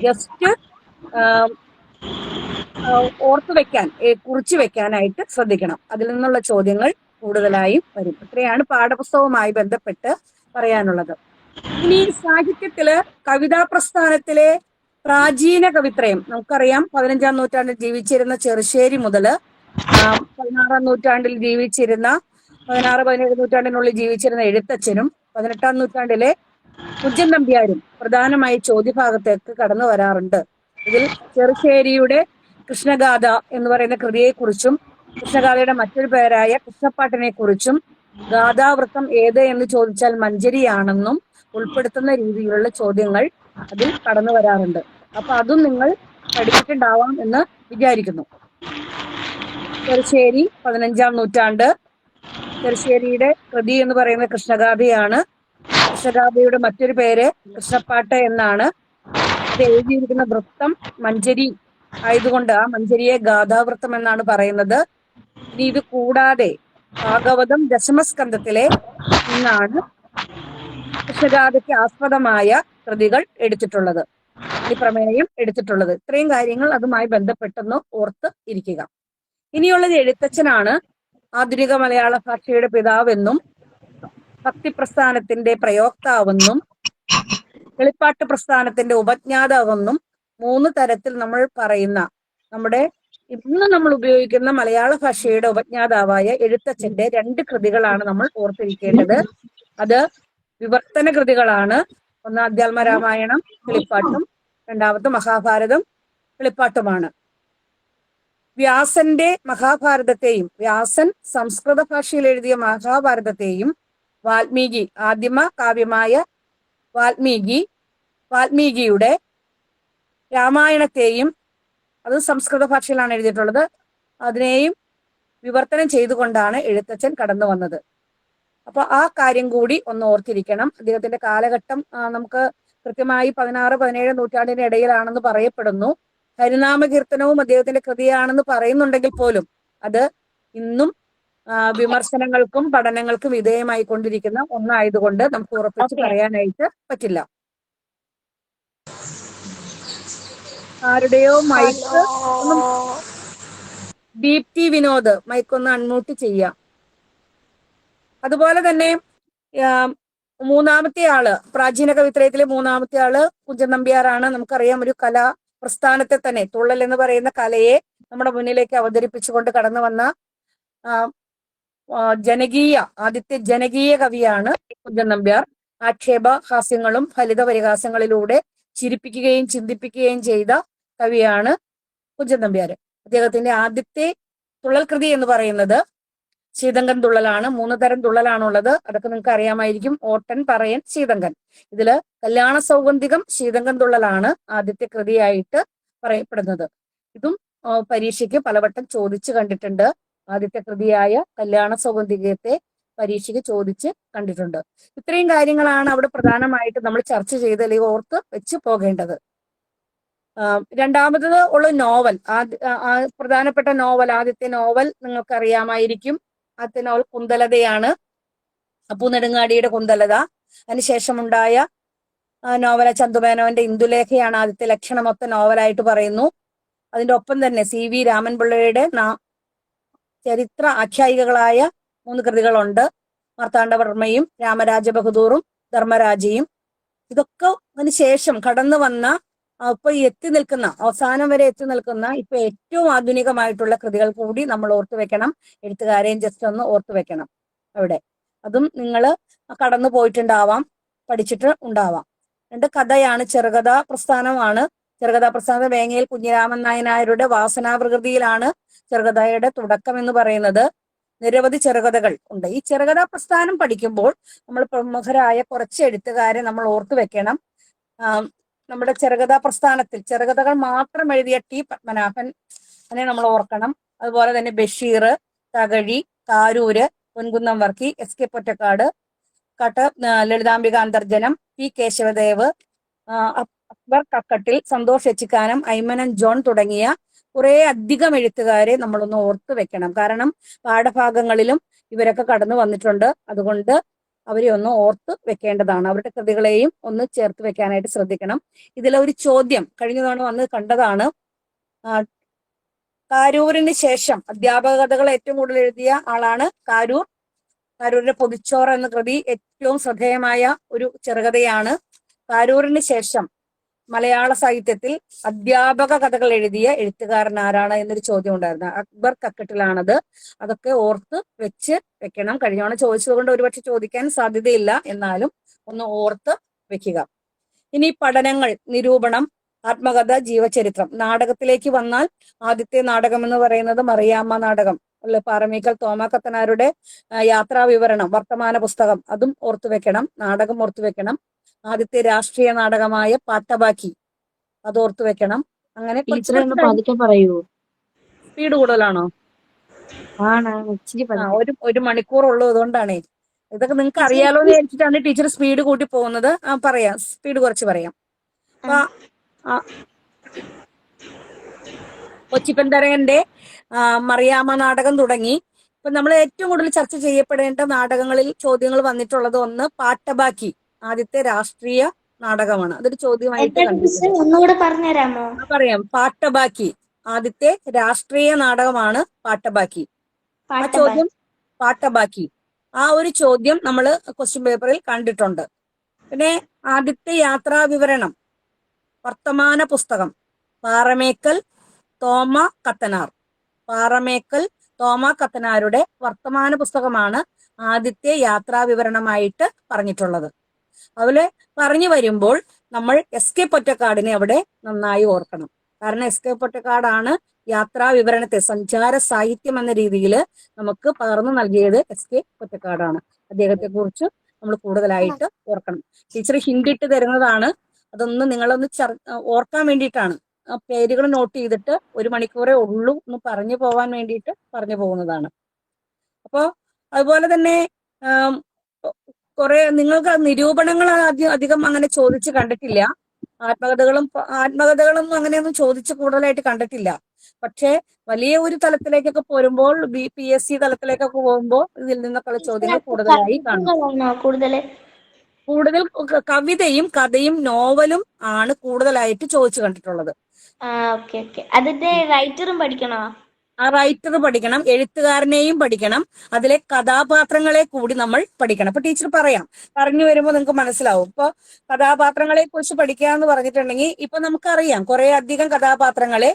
ജസ്റ്റ് ഓർത്തു വെക്കാൻ കുറിച്ചു വെക്കാനായിട്ട് ശ്രദ്ധിക്കണം. അതിൽ നിന്നുള്ള ചോദ്യങ്ങൾ കൂടുതലായും വരും. ഇത്രയാണ് പാഠപുസ്തകവുമായി ബന്ധപ്പെട്ട് പറയാനുള്ളത്. ഇനി സാഹിത്യത്തില് കവിതാ പ്രസ്ഥാനത്തിലെ പ്രാചീന കവിത്രയം നമുക്കറിയാം. 15-ാം നൂറ്റാണ്ടിൽ ജീവിച്ചിരുന്ന ചെറുശ്ശേരി മുതല് 16-ാം നൂറ്റാണ്ടിൽ ജീവിച്ചിരുന്ന 16-17 നൂറ്റാണ്ടിനുള്ളിൽ ജീവിച്ചിരുന്ന എഴുത്തച്ഛനും 18-ാം നൂറ്റാണ്ടിലെ കുഞ്ചൻ നമ്പ്യാരും പ്രധാനമായി ചോദ്യഭാഗത്തേക്ക് കടന്നു വരാറുണ്ട്. ഇതിൽ ചെറുശ്ശേരിയുടെ കൃഷ്ണഗാഥ എന്ന് പറയുന്ന കൃതിയെക്കുറിച്ചും കൃഷ്ണഗാഥയുടെ മറ്റൊരു പേരായ കൃഷ്ണപ്പാട്ടിനെ കുറിച്ചും ഗാഥാവൃത്തം ഏത് എന്ന് ചോദിച്ചാൽ മഞ്ജരിയാണെന്നും ഉൾപ്പെടുത്തുന്ന രീതിയിലുള്ള ചോദ്യങ്ങൾ അതിൽ കടന്നു വരാറുണ്ട്. അപ്പൊ അതും നിങ്ങൾ പഠിച്ചിട്ടുണ്ടാവാം എന്ന് വിചാരിക്കുന്നു. ചെറുശ്ശേരി 15-ാം നൂറ്റാണ്ട്. ചെറുശ്ശേരിയുടെ കൃതി എന്ന് പറയുന്നത് കൃഷ്ണഗാഥയാണ്. കൃഷ്ണഗാഥയുടെ മറ്റൊരു പേര് കൃഷ്ണപ്പാട്ട് എന്നാണ്. ഇത് എഴുതിയിരിക്കുന്ന വൃത്തം മഞ്ജരി ആയതുകൊണ്ട് ആ മഞ്ജരിയെ ഗാഥാവൃത്തം എന്നാണ് പറയുന്നത്. ഇനി ഇത് കൂടാതെ ഭാഗവതം ദശമസ്കന്ധത്തിലെ നിന്നാണ് കൃഷ്ണഗാഥയ്ക്ക് ആസ്പദമായ കൃതികൾ എടുത്തിട്ടുള്ളത്, ഈ പ്രമേയം എടുത്തിട്ടുള്ളത്. ഇത്രയും കാര്യങ്ങൾ അതുമായി ബന്ധപ്പെട്ടെന്ന് ഓർത്ത് ഇരിക്കുക. ഇനിയുള്ളത് എഴുത്തച്ഛനാണ്. ആധുനിക മലയാള ഭാഷയുടെ പിതാവെന്നും ഭക്തിപ്രസ്ഥാനത്തിന്റെ പ്രയോക്താവെന്നും കിളിപ്പാട്ട് പ്രസ്ഥാനത്തിന്റെ ഉപജ്ഞാതാവെന്നും 3 തരത്തിൽ നമ്മൾ പറയുന്ന നമ്മുടെ ഇന്ന് നമ്മൾ ഉപയോഗിക്കുന്ന മലയാള ഭാഷയുടെ ഉപജ്ഞാതാവായ എഴുത്തച്ഛന്റെ 2 കൃതികളാണ് നമ്മൾ ഓർത്തിരിക്കേണ്ടത്. അത് വിവർത്തന കൃതികളാണ്. ഒന്ന് അധ്യാത്മരാമായണം കിളിപ്പാട്ടും, രണ്ടാമത് മഹാഭാരതം കിളിപ്പാട്ടുമാണ്. വ്യാസന്റെ മഹാഭാരതത്തെയും വ്യാസൻ സംസ്കൃത ഭാഷയിൽ എഴുതിയ മഹാഭാരതത്തെയും വാൽമീകി ആദിമ കാവ്യമായ വാൽമീകിയുടെ രാമായണത്തെയും, അത് സംസ്കൃത ഭാഷയിലാണ് എഴുതിയിട്ടുള്ളത്, അതിനെയും വിവർത്തനം ചെയ്തുകൊണ്ടാണ് എഴുത്തച്ഛൻ കടന്നു വന്നത്. അപ്പൊ ആ കാര്യം കൂടി ഒന്ന് ഓർത്തിരിക്കണം. അദ്ദേഹത്തിന്റെ കാലഘട്ടം നമുക്ക് കൃത്യമായി 16-17 നൂറ്റാണ്ടിന് ഇടയിലാണെന്ന് പറയപ്പെടുന്നു. ഹരിനാമ കീർത്തനവും അദ്ദേഹത്തിന്റെ കൃതിയാണെന്ന് പറയുന്നുണ്ടെങ്കിൽ പോലും അത് ഇന്നും വിമർശനങ്ങൾക്കും പഠനങ്ങൾക്കും വിധേയമായി കൊണ്ടിരിക്കുന്ന ഒന്നായതുകൊണ്ട് നമുക്ക് ഉറപ്പിച്ച് പറയാനായിട്ട് പറ്റില്ല. ആരുടെയോ മൈക്ക് ഒന്ന് ദീപ്തി വിനോദ് മൈക്ക് ഒന്ന് അൺമ്യൂട്ട് ചെയ്യാം. അതുപോലെ തന്നെ മൂന്നാമത്തെ ആള്, പ്രാചീന കവിത്രയത്തിലെ മൂന്നാമത്തെ ആള് കുഞ്ചൻ നമ്പ്യാരാണ്. നമുക്കറിയാം, ഒരു കലാ പ്രസ്ഥാനത്തെ തന്നെ, തുള്ളൽ എന്ന് പറയുന്ന കലയെ നമ്മുടെ മുന്നിലേക്ക് അവതരിപ്പിച്ചുകൊണ്ട് കടന്നു വന്ന ആദ്യത്തെ ജനകീയ കവിയാണ് കുഞ്ചൻ നമ്പ്യാർ. ആക്ഷേപ ഹാസ്യങ്ങളും ഫലിത പരിഹാസങ്ങളിലൂടെ ചിരിപ്പിക്കുകയും ചിന്തിപ്പിക്കുകയും ചെയ്ത കവിയാണ് കുഞ്ചൻ നമ്പ്യാർ. അദ്ദേഹത്തിന്റെ ആദ്യത്തെ തുള്ളൽ കൃതി എന്ന് പറയുന്നത് ശീതങ്കൻ തുള്ളലാണ്. 3 തരം തുള്ളലാണുള്ളത്. അതൊക്കെ നിങ്ങൾക്ക് അറിയാമായിരിക്കും. ഓട്ടൻ, പറയൻ, ശീതങ്കൻ. ഇതില് കല്യാണ സൗഗന്ധികം ശീതങ്കൻ തുള്ളലാണ് ആദ്യത്തെ കൃതിയായിട്ട് പറയപ്പെടുന്നത്. ഇതും പരീക്ഷയ്ക്ക് പലവട്ടം ചോദിച്ചു കണ്ടിട്ടുണ്ട്. ആദ്യത്തെ കൃതിയായ കല്യാണ സൗഗന്ധികത്തെ പരീക്ഷയ്ക്ക് ചോദിച്ച് കണ്ടിട്ടുണ്ട്. ഇത്രയും കാര്യങ്ങളാണ് അവിടെ പ്രധാനമായിട്ട് നമ്മൾ ചർച്ച ചെയ്ത് അല്ലെങ്കിൽ ഓർത്ത് വെച്ച് പോകേണ്ടത്. രണ്ടാമത് ഉള്ള നോവൽ, പ്രധാനപ്പെട്ട നോവൽ, ആദ്യത്തെ നോവൽ നിങ്ങൾക്ക് അറിയാമായിരിക്കും. ആദ്യത്തെ നോവൽ കുന്തലതയാണ്, അപ്പു നെടുങ്ങാടിയുടെ കുന്തലത. അതിനുശേഷമുണ്ടായ നോവല ചന്തുമേനോന്റെ ഇന്ദുലേഖയാണ് ആദ്യത്തെ ലക്ഷണമൊത്ത നോവലായിട്ട് പറയുന്നു. അതിന്റെ ഒപ്പം തന്നെ CV രാമൻപിള്ളയുടെ ചരിത്ര ആഖ്യായികകളായ 3 കൃതികളുണ്ട്. മാർത്താണ്ഡവർമ്മയും രാമരാജ ബഹദൂറും ധർമ്മരാജയും. ഇതൊക്കെ അതിനുശേഷം കടന്നു വന്ന, ഇപ്പൊ എത്തി നിൽക്കുന്ന, അവസാനം വരെ എത്തി നിൽക്കുന്ന ഇപ്പൊ ഏറ്റവും ആധുനികമായിട്ടുള്ള കൃതികൾ കൂടി നമ്മൾ ഓർത്തു വെക്കണം. എഴുത്തുകാരെയും ജസ്റ്റ് ഒന്ന് ഓർത്തു വെക്കണം അവിടെ. അതും നിങ്ങൾ കടന്നു പോയിട്ടുണ്ടാവാം, പഠിച്ചിട്ട് ഉണ്ടാവാം. 2 കഥയാണ്, ചെറുകഥാ പ്രസ്ഥാനമാണ്. ചെറുകഥാ പ്രസ്ഥാനം വേങ്ങയിൽ കുഞ്ഞിരാമൻ നായനാരുടെ വാസനാപ്രകൃതിയിലാണ് ചെറുകഥയുടെ തുടക്കം എന്ന് പറയുന്നത്. നിരവധി ചെറുകഥകൾ ഉണ്ട്. ഈ ചെറുകഥാ പ്രസ്ഥാനം പഠിക്കുമ്പോൾ നമ്മൾ പ്രമുഖരായ കുറച്ച് എഴുത്തുകാരെ നമ്മൾ ഓർത്തു വെക്കണം. നമ്മുടെ ചെറുകഥാ പ്രസ്ഥാനത്തിൽ ചെറുകഥകൾ മാത്രം എഴുതിയ T പത്മനാഭൻ അതിനെ നമ്മൾ ഓർക്കണം. അതുപോലെ തന്നെ Basheer, Thakazhi, Karoor, Ponkunnam Varkey, SK Pottekkatt, Lalithambika Antharjanam, P Kesavadev, Akbar Kakkattil, Santhosh Echikkanam, Aymanam John തുടങ്ങിയ കുറെ അധികം എഴുത്തുകാരെ നമ്മളൊന്ന് ഓർത്തു വെക്കണം. കാരണം പാഠഭാഗങ്ങളിലും ഇവരൊക്കെ കടന്നു വന്നിട്ടുണ്ട്. അതുകൊണ്ട് അവരെ ഒന്ന് ഓർത്ത് വെക്കേണ്ടതാണ്. അവരുടെ കൃതികളെയും ഒന്ന് ചേർത്ത് വെക്കാനായിട്ട് ശ്രദ്ധിക്കണം. ഇതിലെ ഒരു ചോദ്യം കഴിഞ്ഞ തവണ വന്ന് കണ്ടതാണ്. കാരൂരിന് ശേഷം അധ്യാപക കഥകൾ ഏറ്റവും കൂടുതൽ എഴുതിയ ആളാണ് കാരൂർ. കാരൂരിന്റെ പൊതിച്ചോറ് എന്ന കൃതി ഏറ്റവും ശ്രദ്ധേയമായ ഒരു ചെറുകഥയാണ്. കാരൂരിന് ശേഷം മലയാള സാഹിത്യത്തിൽ അധ്യാപക കഥകൾ എഴുതിയ എഴുത്തുകാരൻ ആരാണ് എന്നൊരു ചോദ്യം ഉണ്ടായിരുന്നു. അക്ബർ കക്കട്ടിലാണത്. അതൊക്കെ ഓർത്ത് വെക്കണം. കഴിഞ്ഞ തവണ ചോദിച്ചതുകൊണ്ട് ഒരുപക്ഷെ ചോദിക്കാൻ സാധ്യതയില്ല, എന്നാലും ഒന്ന് ഓർത്ത് വെക്കുക. ഇനി പഠനങ്ങൾ, നിരൂപണം, ആത്മകഥ, ജീവചരിത്രം. നാടകത്തിലേക്ക് വന്നാൽ ആദ്യത്തെ നാടകം എന്ന് പറയുന്നത് മറിയാമ്മ നാടകം അല്ലെ, പാറമേക്കൽ തോമാ കത്തനാരുടെ യാത്രാ വിവരണം, വർത്തമാന പുസ്തകം, അതും ഓർത്തു വെക്കണം. നാടകം ഓർത്തു വെക്കണം. ആദ്യത്തെ രാഷ്ട്രീയ നാടകമായ പാട്ടബാക്കി, അത് ഓർത്തു വെക്കണം. അങ്ങനെ സ്പീഡ് കൂടുതലാണോ? ഒരു മണിക്കൂർ ഉള്ളൂ, അതുകൊണ്ടാണേ. ഇതൊക്കെ നിങ്ങൾക്ക് അറിയാലോ എന്ന് വിചാരിച്ചിട്ടാണ് ടീച്ചർ സ്പീഡ് കൂട്ടി പോകുന്നത്. പറയാം, സ്പീഡ് കുറച്ച് പറയാം. കൊച്ചിപ്പന്തരകന്റെ മറിയാമ്മ നാടകം തുടങ്ങി. ഇപ്പൊ നമ്മൾ ഏറ്റവും കൂടുതൽ ചർച്ച ചെയ്യപ്പെടേണ്ട നാടകങ്ങളിൽ ചോദ്യങ്ങൾ വന്നിട്ടുള്ളത് ഒന്ന് പാട്ടബാക്കി, ആദ്യത്തെ രാഷ്ട്രീയ നാടകമാണ്. അതൊരു ചോദ്യമായിട്ട് ഒന്നുകൂടെ പറഞ്ഞുതരാമോ? പറയാം. പാട്ടബാക്കി ആദ്യത്തെ രാഷ്ട്രീയ നാടകമാണ് പാട്ടബാക്കി. ആ ചോദ്യം പാട്ടബാക്കി, ആ ഒരു ചോദ്യം നമ്മൾ ക്വസ്റ്റ്യൻ പേപ്പറിൽ കണ്ടിട്ടുണ്ട്. പിന്നെ ആദ്യത്തെ യാത്രാ വിവരണം, വർത്തമാന പുസ്തകം, പാറമേക്കൽ തോമ കത്തനാർ. പാറമേക്കൽ തോമ കത്തനാരുടെ വർത്തമാന പുസ്തകമാണ് ആദ്യത്തെ യാത്രാ വിവരണമായിട്ട് പറഞ്ഞിട്ടുള്ളത്. അതുപോലെ പറഞ്ഞു വരുമ്പോൾ നമ്മൾ എസ്.കെ. പൊറ്റക്കാടിനെ അവിടെ നന്നായി ഓർക്കണം. കാരണം എസ്.കെ. പൊറ്റക്കാടാണ് യാത്രാ വിവരണത്തെ സഞ്ചാര സാഹിത്യം എന്ന രീതിയിൽ നമുക്ക് പകർന്നു നൽകിയത്. എസ്.കെ. പൊറ്റക്കാടാണ്. അദ്ദേഹത്തെ കുറിച്ച് നമ്മൾ കൂടുതലായിട്ട് ഓർക്കണം. ടീച്ചർ ഹിന്റ് ഇട്ട് തരുന്നതാണ്, അതൊന്ന് നിങ്ങളൊന്ന് ഓർക്കാൻ വേണ്ടിയിട്ടാണ്. ആ പേരുകൾ നോട്ട് ചെയ്തിട്ട് 1 മണിക്കൂറേ ഉള്ളൂ എന്ന് പറഞ്ഞു പോവാൻ വേണ്ടിയിട്ട് പറഞ്ഞു പോകുന്നതാണ്. അപ്പോ അതുപോലെ തന്നെ കുറെ നിങ്ങൾക്ക് നിരൂപണങ്ങൾ അധികം അങ്ങനെ ചോദിച്ച് കണ്ടിട്ടില്ല. ആത്മകഥകളൊന്നും അങ്ങനെയൊന്നും ചോദിച്ച് കൂടുതലായിട്ട് കണ്ടിട്ടില്ല. പക്ഷെ വലിയ ഒരു തലത്തിലേക്കൊക്കെ പോരുമ്പോൾ PSC തലത്തിലേക്കൊക്കെ പോകുമ്പോൾ ഇതിൽ നിന്നൊക്കെ ചോദ്യങ്ങൾ കൂടുതലായി കാണും. കൂടുതൽ കവിതയും കഥയും നോവലും ആണ് കൂടുതലായിട്ട് ചോദിച്ചു കണ്ടിട്ടുള്ളത്. അതിന്റെ റൈറ്ററും പഠിക്കണോ? ആ റൈറ്റർ പഠിക്കണം, എഴുത്തുകാരനെയും പഠിക്കണം, അതിലെ കഥാപാത്രങ്ങളെ കൂടി നമ്മൾ പഠിക്കണം. അപ്പൊ ടീച്ചർ പറഞ്ഞു വരുമ്പോൾ നിങ്ങൾക്ക് മനസ്സിലാവും. ഇപ്പൊ കഥാപാത്രങ്ങളെ കുറിച്ച് പഠിക്കുക എന്ന് പറഞ്ഞിട്ടുണ്ടെങ്കിൽ ഇപ്പൊ നമുക്കറിയാം, കുറെ അധികം കഥാപാത്രങ്ങളെ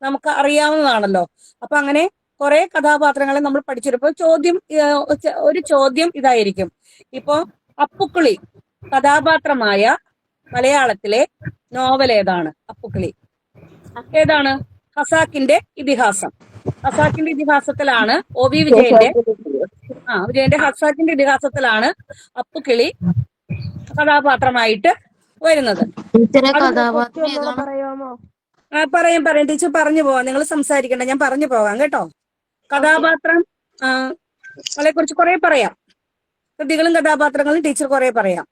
നമുക്ക് അറിയാവുന്നതാണല്ലോ. അപ്പൊ അങ്ങനെ കുറെ കഥാപാത്രങ്ങളെ നമ്മൾ പഠിച്ചിരുപ്പോ ഒരു ചോദ്യം ഇതായിരിക്കും. ഇപ്പൊ അപ്പുക്കിളി കഥാപാത്രമായ മലയാളത്തിലെ നോവൽ ഏതാണ്? അപ്പുക്കിളി ഏതാണ്? ഖസാക്കിന്റെ ഇതിഹാസം. ഖസാക്കിന്റെ ഇതിഹാസത്തിലാണ് OV വിജയന്റെ ഖസാക്കിന്റെ ഇതിഹാസത്തിലാണ് അപ്പുക്കിളി കഥാപാത്രമായിട്ട് വരുന്നത്. പറയാം ടീച്ചർ പറഞ്ഞു പോവാം. നിങ്ങൾ സംസാരിക്കണ്ട, ഞാൻ പറഞ്ഞു പോകാം കേട്ടോ. കഥാപാത്രം ളെ കുറിച്ച് കുറെ പറയാം. കൃതികളും കഥാപാത്രങ്ങളും ടീച്ചർ കുറെ പറയാം.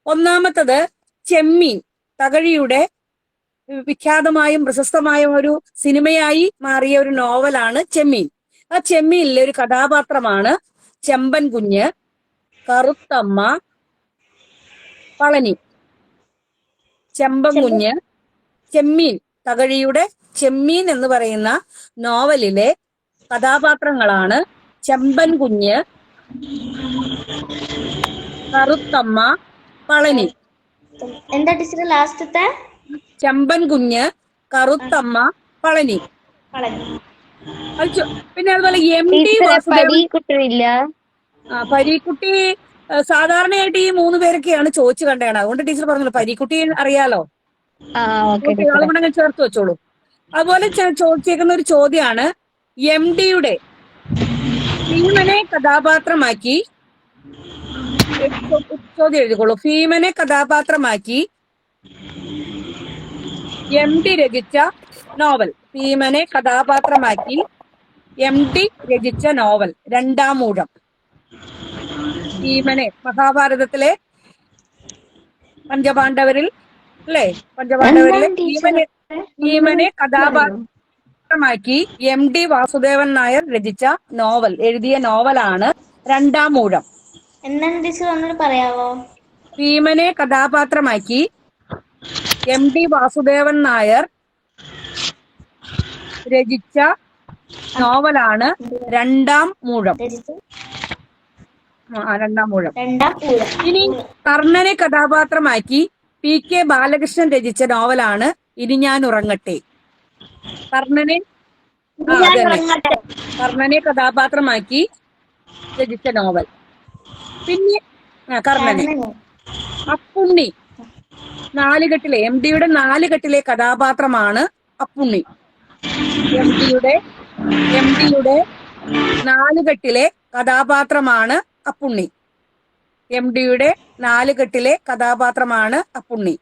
ഒന്നാമത്തത് ചെമ്മീൻ, തകഴിയുടെ വിഖ്യാതമായും പ്രശസ്തമായും ഒരു സിനിമയായി മാറിയ ഒരു നോവലാണ് ചെമ്മീൻ. ആ ചെമ്മീനിലെ ഒരു കഥാപാത്രമാണ് ചെമ്പൻ കുഞ്ഞ്, കറുത്തമ്മ, പളനി. ചെമ്പൻ കുഞ്ഞ്, ചെമ്മീൻ, തകഴിയുടെ ചെമ്മീൻ എന്ന് പറയുന്ന നോവലിലെ കഥാപാത്രങ്ങളാണ് ചെമ്പൻ കുഞ്ഞ്, കറുത്തമ്മ, പളനി. എന്താ ടീച്ചർ ലാസ്റ്റത്തെ? ചെമ്പൻ കുഞ്ഞ്, കറുത്തമ്മ, പളനി. പിന്നെ അതുപോലെ MD പരീക്കുട്ടി സാധാരണയായിട്ട് ഈ 3 പേരൊക്കെയാണ് ചോദിച്ചു കണ്ടതാണ്. അതുകൊണ്ട് ടീച്ചർ പറഞ്ഞല്ലോ, പരീക്കുട്ടി അറിയാലോ, അതുകൊണ്ട് ഞാൻ ചേർത്ത് വെച്ചോളൂ. അതുപോലെ ചോദിച്ചേക്കുന്ന ഒരു ചോദ്യമാണ് MDയുടെ ഭീമനെ കഥാപാത്രമാക്കി, ചോദ്യം എഴുതിക്കോളൂ. ഭീമനെ കഥാപാത്രമാക്കി MD രചിച്ച നോവൽ. ഭീമനെ കഥാപാത്രമാക്കി MD രചിച്ച നോവൽ രണ്ടാമൂഴം. ഭീമനെ മഹാഭാരതത്തിലെ പഞ്ചപാണ്ഡവരിൽ അല്ലേ, പഞ്ചപാണ്ഡവരിലെ ഭീമനെ കഥാപാത്രമാക്കി MD വാസുദേവൻ നായർ രചിച്ച നോവൽ, എഴുതിയ നോവലാണ് രണ്ടാമൂഴം. എന്താണ് ടീച്ചർ ഒന്നുകൂടി പറയാവോ? ഭീമനെ കഥാപാത്രമാക്കി MD വാസുദേവൻ നായർ രചിച്ച നോവലാണ് രണ്ടാം മൂഴം. രചിച്ച രണ്ടാം മൂഴം. രണ്ടാം ഊഴം. ഇനി കർണനെ കഥാപാത്രമാക്കി PK ബാലകൃഷ്ണൻ രചിച്ച നോവലാണ് ഇനി ഞാൻ ഉറങ്ങട്ടെ. കർണനെ ഞാൻ അതന്നെ, ഉറങ്ങട്ടെ. കർണനെ കഥാപാത്രമാക്കി രചിച്ച നോവൽ. പിന്നെ കർണനെ. കർണനെ. അപ്പുണ്ണി നാലുകെട്ടിലെ MDയുടെ നാലുകെട്ടിലെ കഥാപാത്രമാണ് അപ്പുണ്ണി. MDയുടെ നാലുകെട്ടിലെ കഥാപാത്രമാണ് അപ്പുണ്ണി. MDയുടെ നാലുകെട്ടിലെ കഥാപാത്രമാണ് അപ്പുണ്ണി.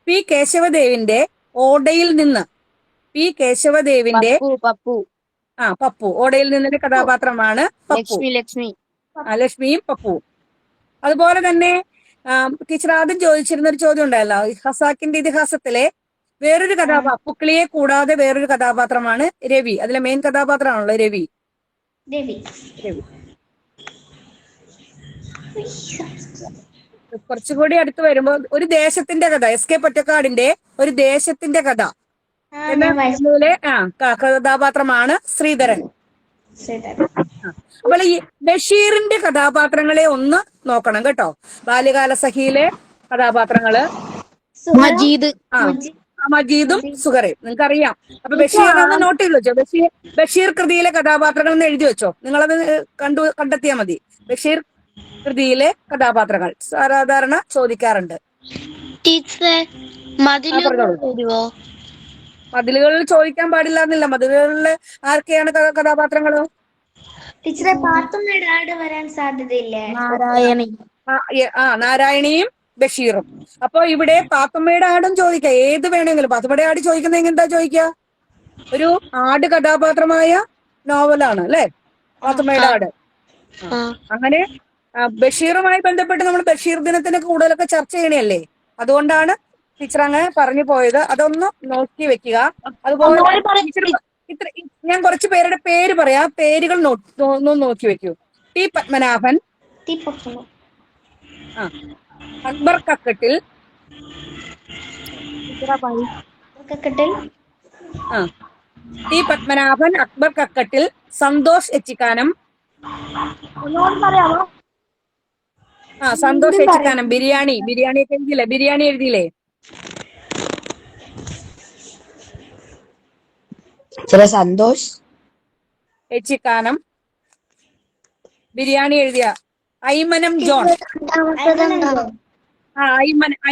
P കേശവദേവിന്റെ ഓടയിൽ നിന്ന് പപ്പു ഓടയിൽ നിന്നിന്റെ കഥാപാത്രമാണ് പപ്പു. ലക്ഷ്മിയും പപ്പുവും. അതുപോലെ തന്നെ ടീച്ചർ ആദ്യം ചോദിച്ചിരുന്ന ഒരു ചോദ്യം ഉണ്ടായല്ലോ, ഖസാക്കിന്റെ ഇതിഹാസത്തിലെ വേറൊരു പുക്കിളിയെ കൂടാതെ വേറൊരു കഥാപാത്രമാണ് രവി. അതിലെ മെയിൻ കഥാപാത്രമാണല്ലോ രവി. കുറച്ചുകൂടി അടുത്ത് വരുമ്പോ ഒരു ദേശത്തിന്റെ കഥ, SK പൊറ്റക്കാടിന്റെ ഒരു ദേശത്തിന്റെ കഥ എന്ന കഥാപാത്രമാണ് ശ്രീധരൻ. അപ്പോൾ ഈ ബഷീറിന്റെ കഥാപാത്രങ്ങളെ ഒന്ന് നോക്കണം കേട്ടോ. ബാല്യകാല സഖിയിലെ കഥാപാത്രങ്ങള് മജീദും സുഹറയും നിങ്ങൾക്കറിയാം. അപ്പൊ ബഷീറിനെ ഒന്ന് നോട്ട് ചെയ്ത് വെച്ചോ. ബഷീർ കൃതിയിലെ കഥാപാത്രങ്ങൾ എന്ന് എഴുതി വെച്ചോ. നിങ്ങളത് കണ്ടെത്തിയാൽ മതി. ബഷീർ കൃതിയിലെ കഥാപാത്രങ്ങൾ സാധാരണ ചോദിക്കാറുണ്ട്. മതിലുകളിൽ ചോദിക്കാൻ പാടില്ല എന്നില്ല. മതിലുകളിൽ ആർക്കെയാണ് കഥാപാത്രങ്ങള്? ടീച്ചറെ പാത്തുമ്മയുടെ ആട് വരാൻ സാധ്യതയില്ലേ? നാരായണിയും ബഷീറും. അപ്പൊ ഇവിടെ പാത്തുമ്മയുടെ ആടും ചോദിക്കാം, ഏത് വേണമെങ്കിലും. പാത്തുമ്മയുടെ ആട് ചോദിക്കുന്നെങ്കിൽ എന്താ ചോദിക്കുക? ഒരു ആട് കഥാപാത്രമായ നോവലാണ് അല്ലെ പാത്തുമ്മയുടെ ആട്. അങ്ങനെ ബഷീറുമായി ബന്ധപ്പെട്ട് നമ്മൾ ബഷീർ ദിനത്തിന് കൂടുതലൊക്കെ ചർച്ച ചെയ്യണല്ലേ. അതുകൊണ്ടാണ് ടീച്ചർ അങ്ങനെ പറഞ്ഞു പോയത്. അതൊന്ന് നോക്കി വെക്കുക. അതുപോലെ ഞാൻ കുറച്ച് പേരുടെ പേര് പറയാം, പേരുകൾ നോക്കി വെക്കൂ. T Padmanabhan, Akbar Kakkattil, T Padmanabhan, Akbar Kakkattil, Santhosh Echikkanam. സന്തോഷ് എച്ചിക്കാനം. ബിരിയാണി ഒക്കെ എഴുതിയില്ലേ? ബിരിയാണി എഴുതിയില്ലേ? സന്തോഷ് എച്ചിക്കാനം ബിരിയാണി എഴുതിയ. Aymanam John.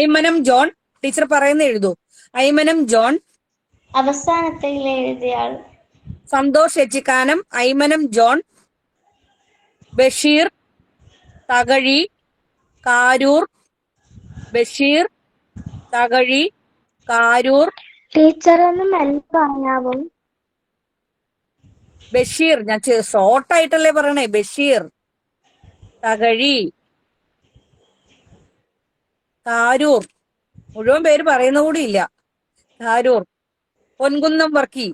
Aymanam John teacher പറയുന്ന എഴുതൂ. ഐമനം ജോൺ അവസാനത്തെ എഴുതിയ ആൾ. സന്തോഷ് എച്ചിക്കാനം, ഐമനം ജോൺ, ബഷീർ, തകഴി, കാരൂർ. ബഷീർ, തകഴി, കാരൂർ. ടീച്ചർ ഒന്ന് മെല്ലെ പറയാവോ? ബഷീർ, ഞാൻ ഷോർട്ടായിട്ടല്ലേ പറയണേ. ബഷീർ, തകഴി, കാരൂർ. മുഴുവൻ പേര് പറയുന്ന കൂടി ഇല്ല. കാരൂർ. പൊൻകുന്നം വർക്കി.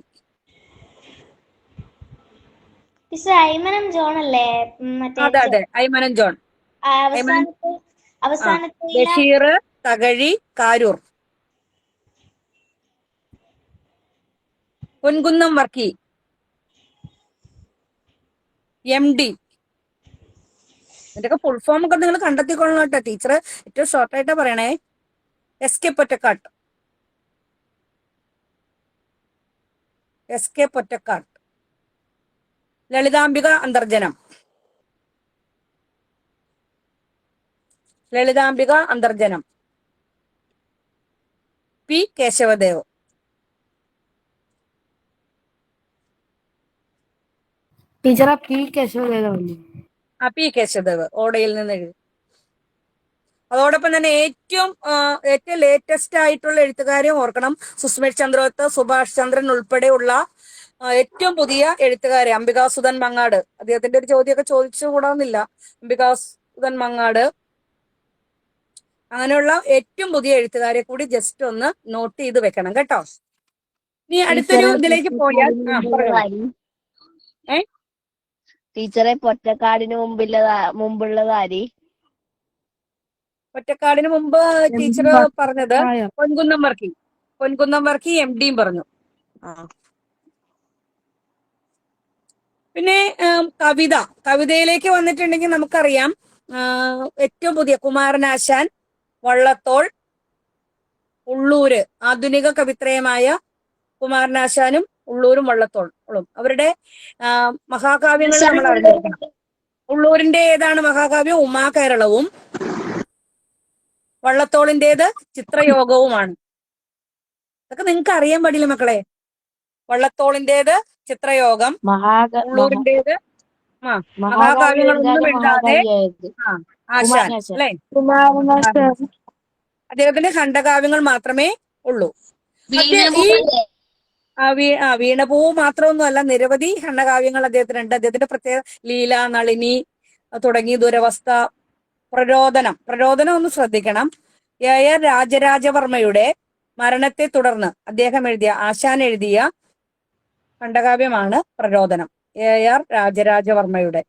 ഐമനം ജോൺ അല്ലേ? അതെ ഐമനം ജോൺ. ബഷീർ, തകഴി, കാരൂർ. പൊൻകുന്നം വർക്കി. MD. ഇതിന്റെയൊക്കെ ഫുൾ ഫോം ഒക്കെ നിങ്ങൾ കണ്ടെത്തിക്കൊള്ളണം കേട്ടോ. ടീച്ചർ ഏറ്റവും ഷോർട്ടായിട്ടാ പറയണേ. SK Pottekkatt. SK Pottekkatt. Lalithambika Antharjanam. P Kesavadev. Teacher P Kesavadev ഓടയിൽ നിന്ന് എഴുതി. അതോടൊപ്പം തന്നെ ഏറ്റവും ലേറ്റസ്റ്റ് ആയിട്ടുള്ള എഴുത്തുകാരെയും ഓർക്കണം. സുസ്മിത് ചന്ദ്രോത്ത്, സുഭാഷ് ചന്ദ്രൻ ഉൾപ്പെടെയുള്ള ഏറ്റവും പുതിയ എഴുത്തുകാരെ. അംബികാസുധൻ മങ്ങാട്. അദ്ദേഹത്തിന്റെ ഒരു ചോദ്യമൊക്കെ ചോദിച്ചുകൂടാന്നില്ല. അംബികാസുധൻ മങ്ങാട്. അങ്ങനെയുള്ള ഏറ്റവും പുതിയ എഴുത്തുകാരെ കൂടി ജസ്റ്റ് ഒന്ന് നോട്ട് ചെയ്ത് വെക്കണം കേട്ടോ. നീ അടുത്തൊരു ഇതിലേക്ക് പോയാൽ ടീച്ചറെ പൊറ്റക്കാടിന് മുമ്പുള്ളതാരി? ഒറ്റക്കാടിന് മുമ്പ് ടീച്ചർ പറഞ്ഞത് പൊൻകുന്നം വർക്കി. MDയും പറഞ്ഞു. പിന്നെ കവിതയിലേക്ക് വന്നിട്ടുണ്ടെങ്കിൽ നമുക്കറിയാം ഏറ്റവും പുതിയ കുമാരനാശാൻ, വള്ളത്തോൾ, ഉള്ളൂര്, ആധുനിക കവിത്രയമായ കുമാരനാശാനും ഉള്ളൂരും വള്ളത്തോളും അവരുടെ മഹാകാവ്യങ്ങൾ നമ്മൾ അറിഞ്ഞിരിക്കണം. ഉള്ളൂരിന്റെ ഏതാണ് മഹാകാവ്യം? ഉമാകേരളവും വള്ളത്തോളിന്റേത് ചിത്രയോഗവുമാണ്. ഇതൊക്കെ നിങ്ങൾക്ക് അറിയാൻ പാടില്ല മക്കളെ. വള്ളത്തോളിന്റേത് ചിത്രയോഗം, ഉള്ളൂരിന്റേത് മഹാകാവ്യങ്ങളൊന്നും എഴുതാതെ ആശാൻ അല്ലെ, അദ്ദേഹത്തിന് ഖണ്ഡകാവ്യങ്ങൾ മാത്രമേ ഉള്ളൂ. വീണപൂവ് മാത്രമൊന്നും അല്ല, നിരവധി ഖണ്ഡകാവ്യങ്ങൾ അദ്ദേഹത്തിനുണ്ട്. അദ്ദേഹത്തിന്റെ പ്രത്യേക ലീല, നളിനി തുടങ്ങി, ദുരവസ്ഥ, പ്രരോദനം ഒന്ന് ശ്രദ്ധിക്കണം. AR രാജരാജവർമ്മയുടെ മരണത്തെ തുടർന്ന് ആശാൻ എഴുതിയ ഖണ്ഡകാവ്യമാണ് പ്രരോദനം, AR രാജരാജവർമ്മയുടെ.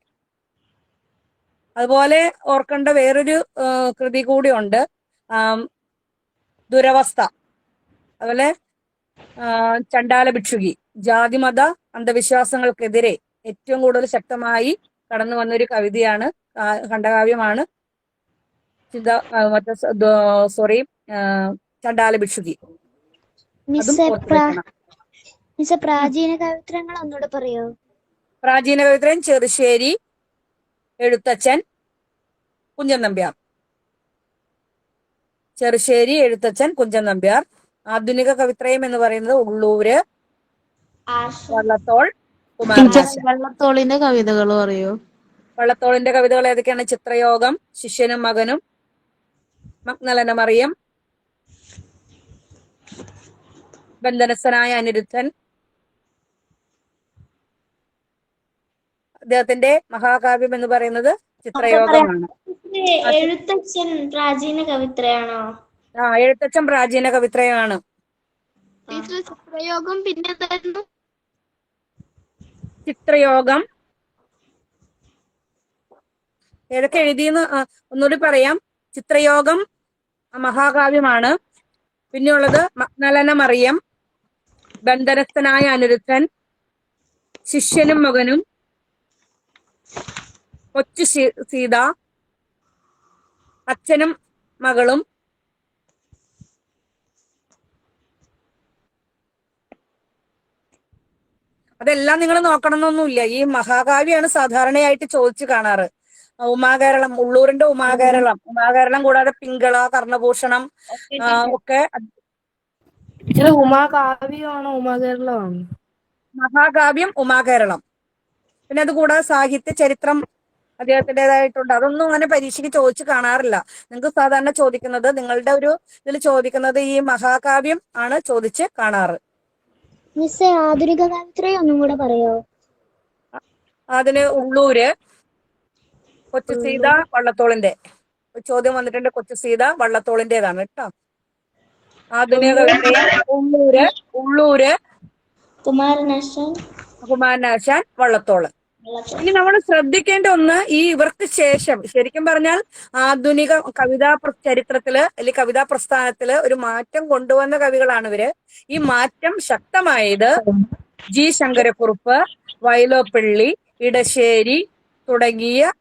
അതുപോലെ ഓർക്കേണ്ട വേറൊരു കൃതി കൂടി ഉണ്ട്, ദുരവസ്ഥ. അതുപോലെ ചണ്ടാല ഭിക്ഷുകി, ജാതിമത അന്ധവിശ്വാസങ്ങൾക്കെതിരെ ഏറ്റവും കൂടുതൽ ശക്തമായി കടന്നു വന്നൊരു കവിതയാണ്, ഖണ്ഡകാവ്യമാണ് ചണ്ടാല ഭിക്ഷുകി. പ്രാചീന കവിത്രങ്ങൾ ഒന്നുകൂടെ പറയോ? പ്രാചീന കവിത്രൻ ചെറുശ്ശേരി എഴുത്തച്ഛൻ കുഞ്ചൻ നമ്പ്യാർ. ചെറുശ്ശേരി എഴുത്തച്ഛൻ കുഞ്ചൻ നമ്പ്യാർ. ആധുനിക കവിത്രയം എന്ന് പറയുന്നത് ഉള്ളൂര്, വള്ളത്തോൾ, കുമാരനാശാൻ. വള്ളത്തോളിന്റെ കവിതകൾ പറയോ? വള്ളത്തോളിന്റെ കവിതകൾ ഏതൊക്കെയാണ്? ചിത്രയോഗം, ശിഷ്യനും മകനും, മഗ്നലന മറിയം, ബന്ധനസ്ഥനായ അനിരുദ്ധൻ. അദ്ദേഹത്തിന്റെ മഹാകാവ്യം എന്ന് പറയുന്നത് ചിത്രയോഗമാണ്. എഴുത്തച്ഛൻ പ്രാചീന കവിത്രയാണോ? എഴുത്തച്ഛൻ പ്രാചീന കവിത്രയമാണ്. ചിത്രയോഗം പിന്നെ ചിത്രയോഗം ഏതൊക്കെ എഴുതിയെന്ന് ഒന്നുകൂടി പറയാം. ചിത്രയോഗം മഹാകാവ്യമാണ്. പിന്നെയുള്ളത് മഗ്നലന മറിയം, ബന്ധനസ്ഥനായ അനിരുദ്ധൻ, ശിഷ്യനും മകനും, കൊച്ചു സീത, അച്ഛനും മകളും, അതെല്ലാം നിങ്ങൾ നോക്കണമെന്നൊന്നുമില്ല. ഈ മഹാകാവ്യാണ് സാധാരണയായിട്ട് ചോദിച്ചു കാണാറ്. ഉമാകേരളം, ഉള്ളൂരിന്റെ ഉമാകേരളം കൂടാതെ പിങ്കള, കർണഭൂഷണം ഒക്കെ. ഉമാകാവ്യമാണോ ഉമാകേരളമാണോ? മഹാകാവ്യം ഉമാകേരളം. പിന്നെ അത് കൂടാതെ സാഹിത്യ ചരിത്രം അദ്ദേഹത്തിൻ്റെതായിട്ടുണ്ട്. അതൊന്നും അങ്ങനെ പരീക്ഷയ്ക്ക് ചോദിച്ചു കാണാറില്ല. നിങ്ങൾക്ക് സാധാരണ ചോദിക്കുന്നത്, നിങ്ങളുടെ ഒരു ഇതിൽ ചോദിക്കുന്നത് ഈ മഹാകാവ്യം ആണ് ചോദിച്ച് കാണാറ്. മിസ്സേ, ആധുനിക കവിത്രയം ഒന്നും കൂടെ പറയോ? അതിന് ഉള്ളൂര്, കൊച്ചു സീത, വള്ളത്തോളിന്റെ ചോദ്യം വന്നിട്ടുണ്ട്. കൊച്ചു സീത വള്ളത്തോളിന്റേതാണ് കേട്ടോ. ആധുനിക കവിത്രയം ഉള്ളൂര്, കുമാരനാശാൻ, വള്ളത്തോള്. ഇനി നമ്മൾ ശ്രദ്ധിക്കേണ്ട ഒന്ന്, ഈ ഇവർക്ക് ശേഷം ശരിക്കും പറഞ്ഞാൽ ആധുനിക കവിതാ ചരിത്രത്തില് അല്ലെങ്കിൽ കവിതാ പ്രസ്ഥാനത്തില് ഒരു മാറ്റം കൊണ്ടുവന്ന കവികളാണ് ഇവര്. ഈ മാറ്റം ശക്തമായത് G. ശങ്കരക്കുറുപ്പ്, വൈലോപ്പിള്ളി, ഇടശ്ശേരി തുടങ്ങിയ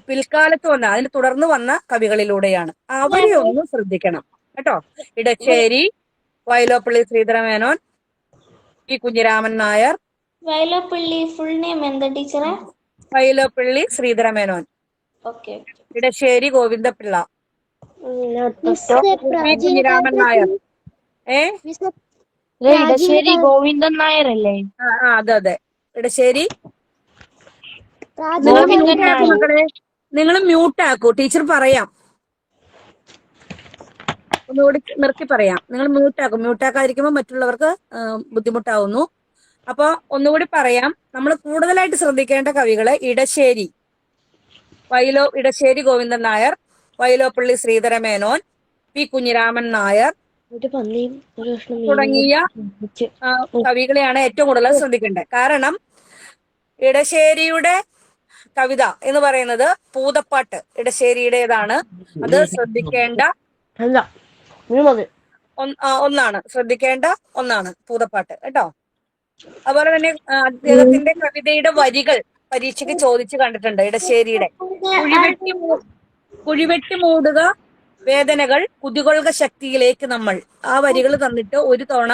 പിൽക്കാലത്ത് വന്ന, അതിന് തുടർന്ന് വന്ന കവികളിലൂടെയാണ്. അവരെ ഒന്ന് ശ്രദ്ധിക്കണം കേട്ടോ. Edasseri, Vyloppilli Sreedhara Menon, P. Kunhiraman Nair. Vyloppilli full name എന്താ ടീച്ചറെ? വൈലോപ്പിള്ളി ശ്രീധരമേനോൻ, ഇടശ്ശേരി ഗോവിന്ദപിള്ള, കുഞ്ഞിരാമൻ നായർ. ഇടശ്ശേരി ഗോവിന്ദൻ നായർ അല്ലേ? അതെ, ഇടശ്ശേരി. നിങ്ങൾ മ്യൂട്ടാക്കൂ, ടീച്ചർ പറയാം, ഒന്നുകൂടി നിർത്തി പറയാം. നിങ്ങൾ മ്യൂട്ടാക്കാതിരിക്കുമ്പോൾ മറ്റുള്ളവർക്ക് ബുദ്ധിമുട്ടാവുന്നു. അപ്പൊ ഒന്നുകൂടി പറയാം. നമ്മൾ കൂടുതലായിട്ട് ശ്രദ്ധിക്കേണ്ട കവികള് ഇടശ്ശേരി ഗോവിന്ദൻ നായർ, വൈലോപ്പിള്ളി ശ്രീധരമേനോൻ, P. കുഞ്ഞിരാമൻ നായർ തുടങ്ങിയ കവികളെയാണ് ഏറ്റവും കൂടുതൽ ശ്രദ്ധിക്കേണ്ടത്. കാരണം ഇടശ്ശേരിയുടെ കവിത എന്ന് പറയുന്നത് പൂതപ്പാട്ട് ഇടശ്ശേരിയുടേതാണ്. അത് ശ്രദ്ധിക്കേണ്ട ഒന്നാണ്, ശ്രദ്ധിക്കേണ്ട ഒന്നാണ് പൂതപ്പാട്ട് കേട്ടോ. അതുപോലെ തന്നെ അദ്ദേഹത്തിന്റെ കവിതയുടെ വരികൾ പരീക്ഷയ്ക്ക് ചോദിച്ചു കണ്ടിട്ടുണ്ട്. ഇടശ്ശേരിയുടെ കുഴിവെട്ടി മൂടുക വേദനകൾ കുതികൊള്ളുക ശക്തിയിലേക്ക് നമ്മൾ, ആ വരികൾ തന്നിട്ട് ഒരു തവണ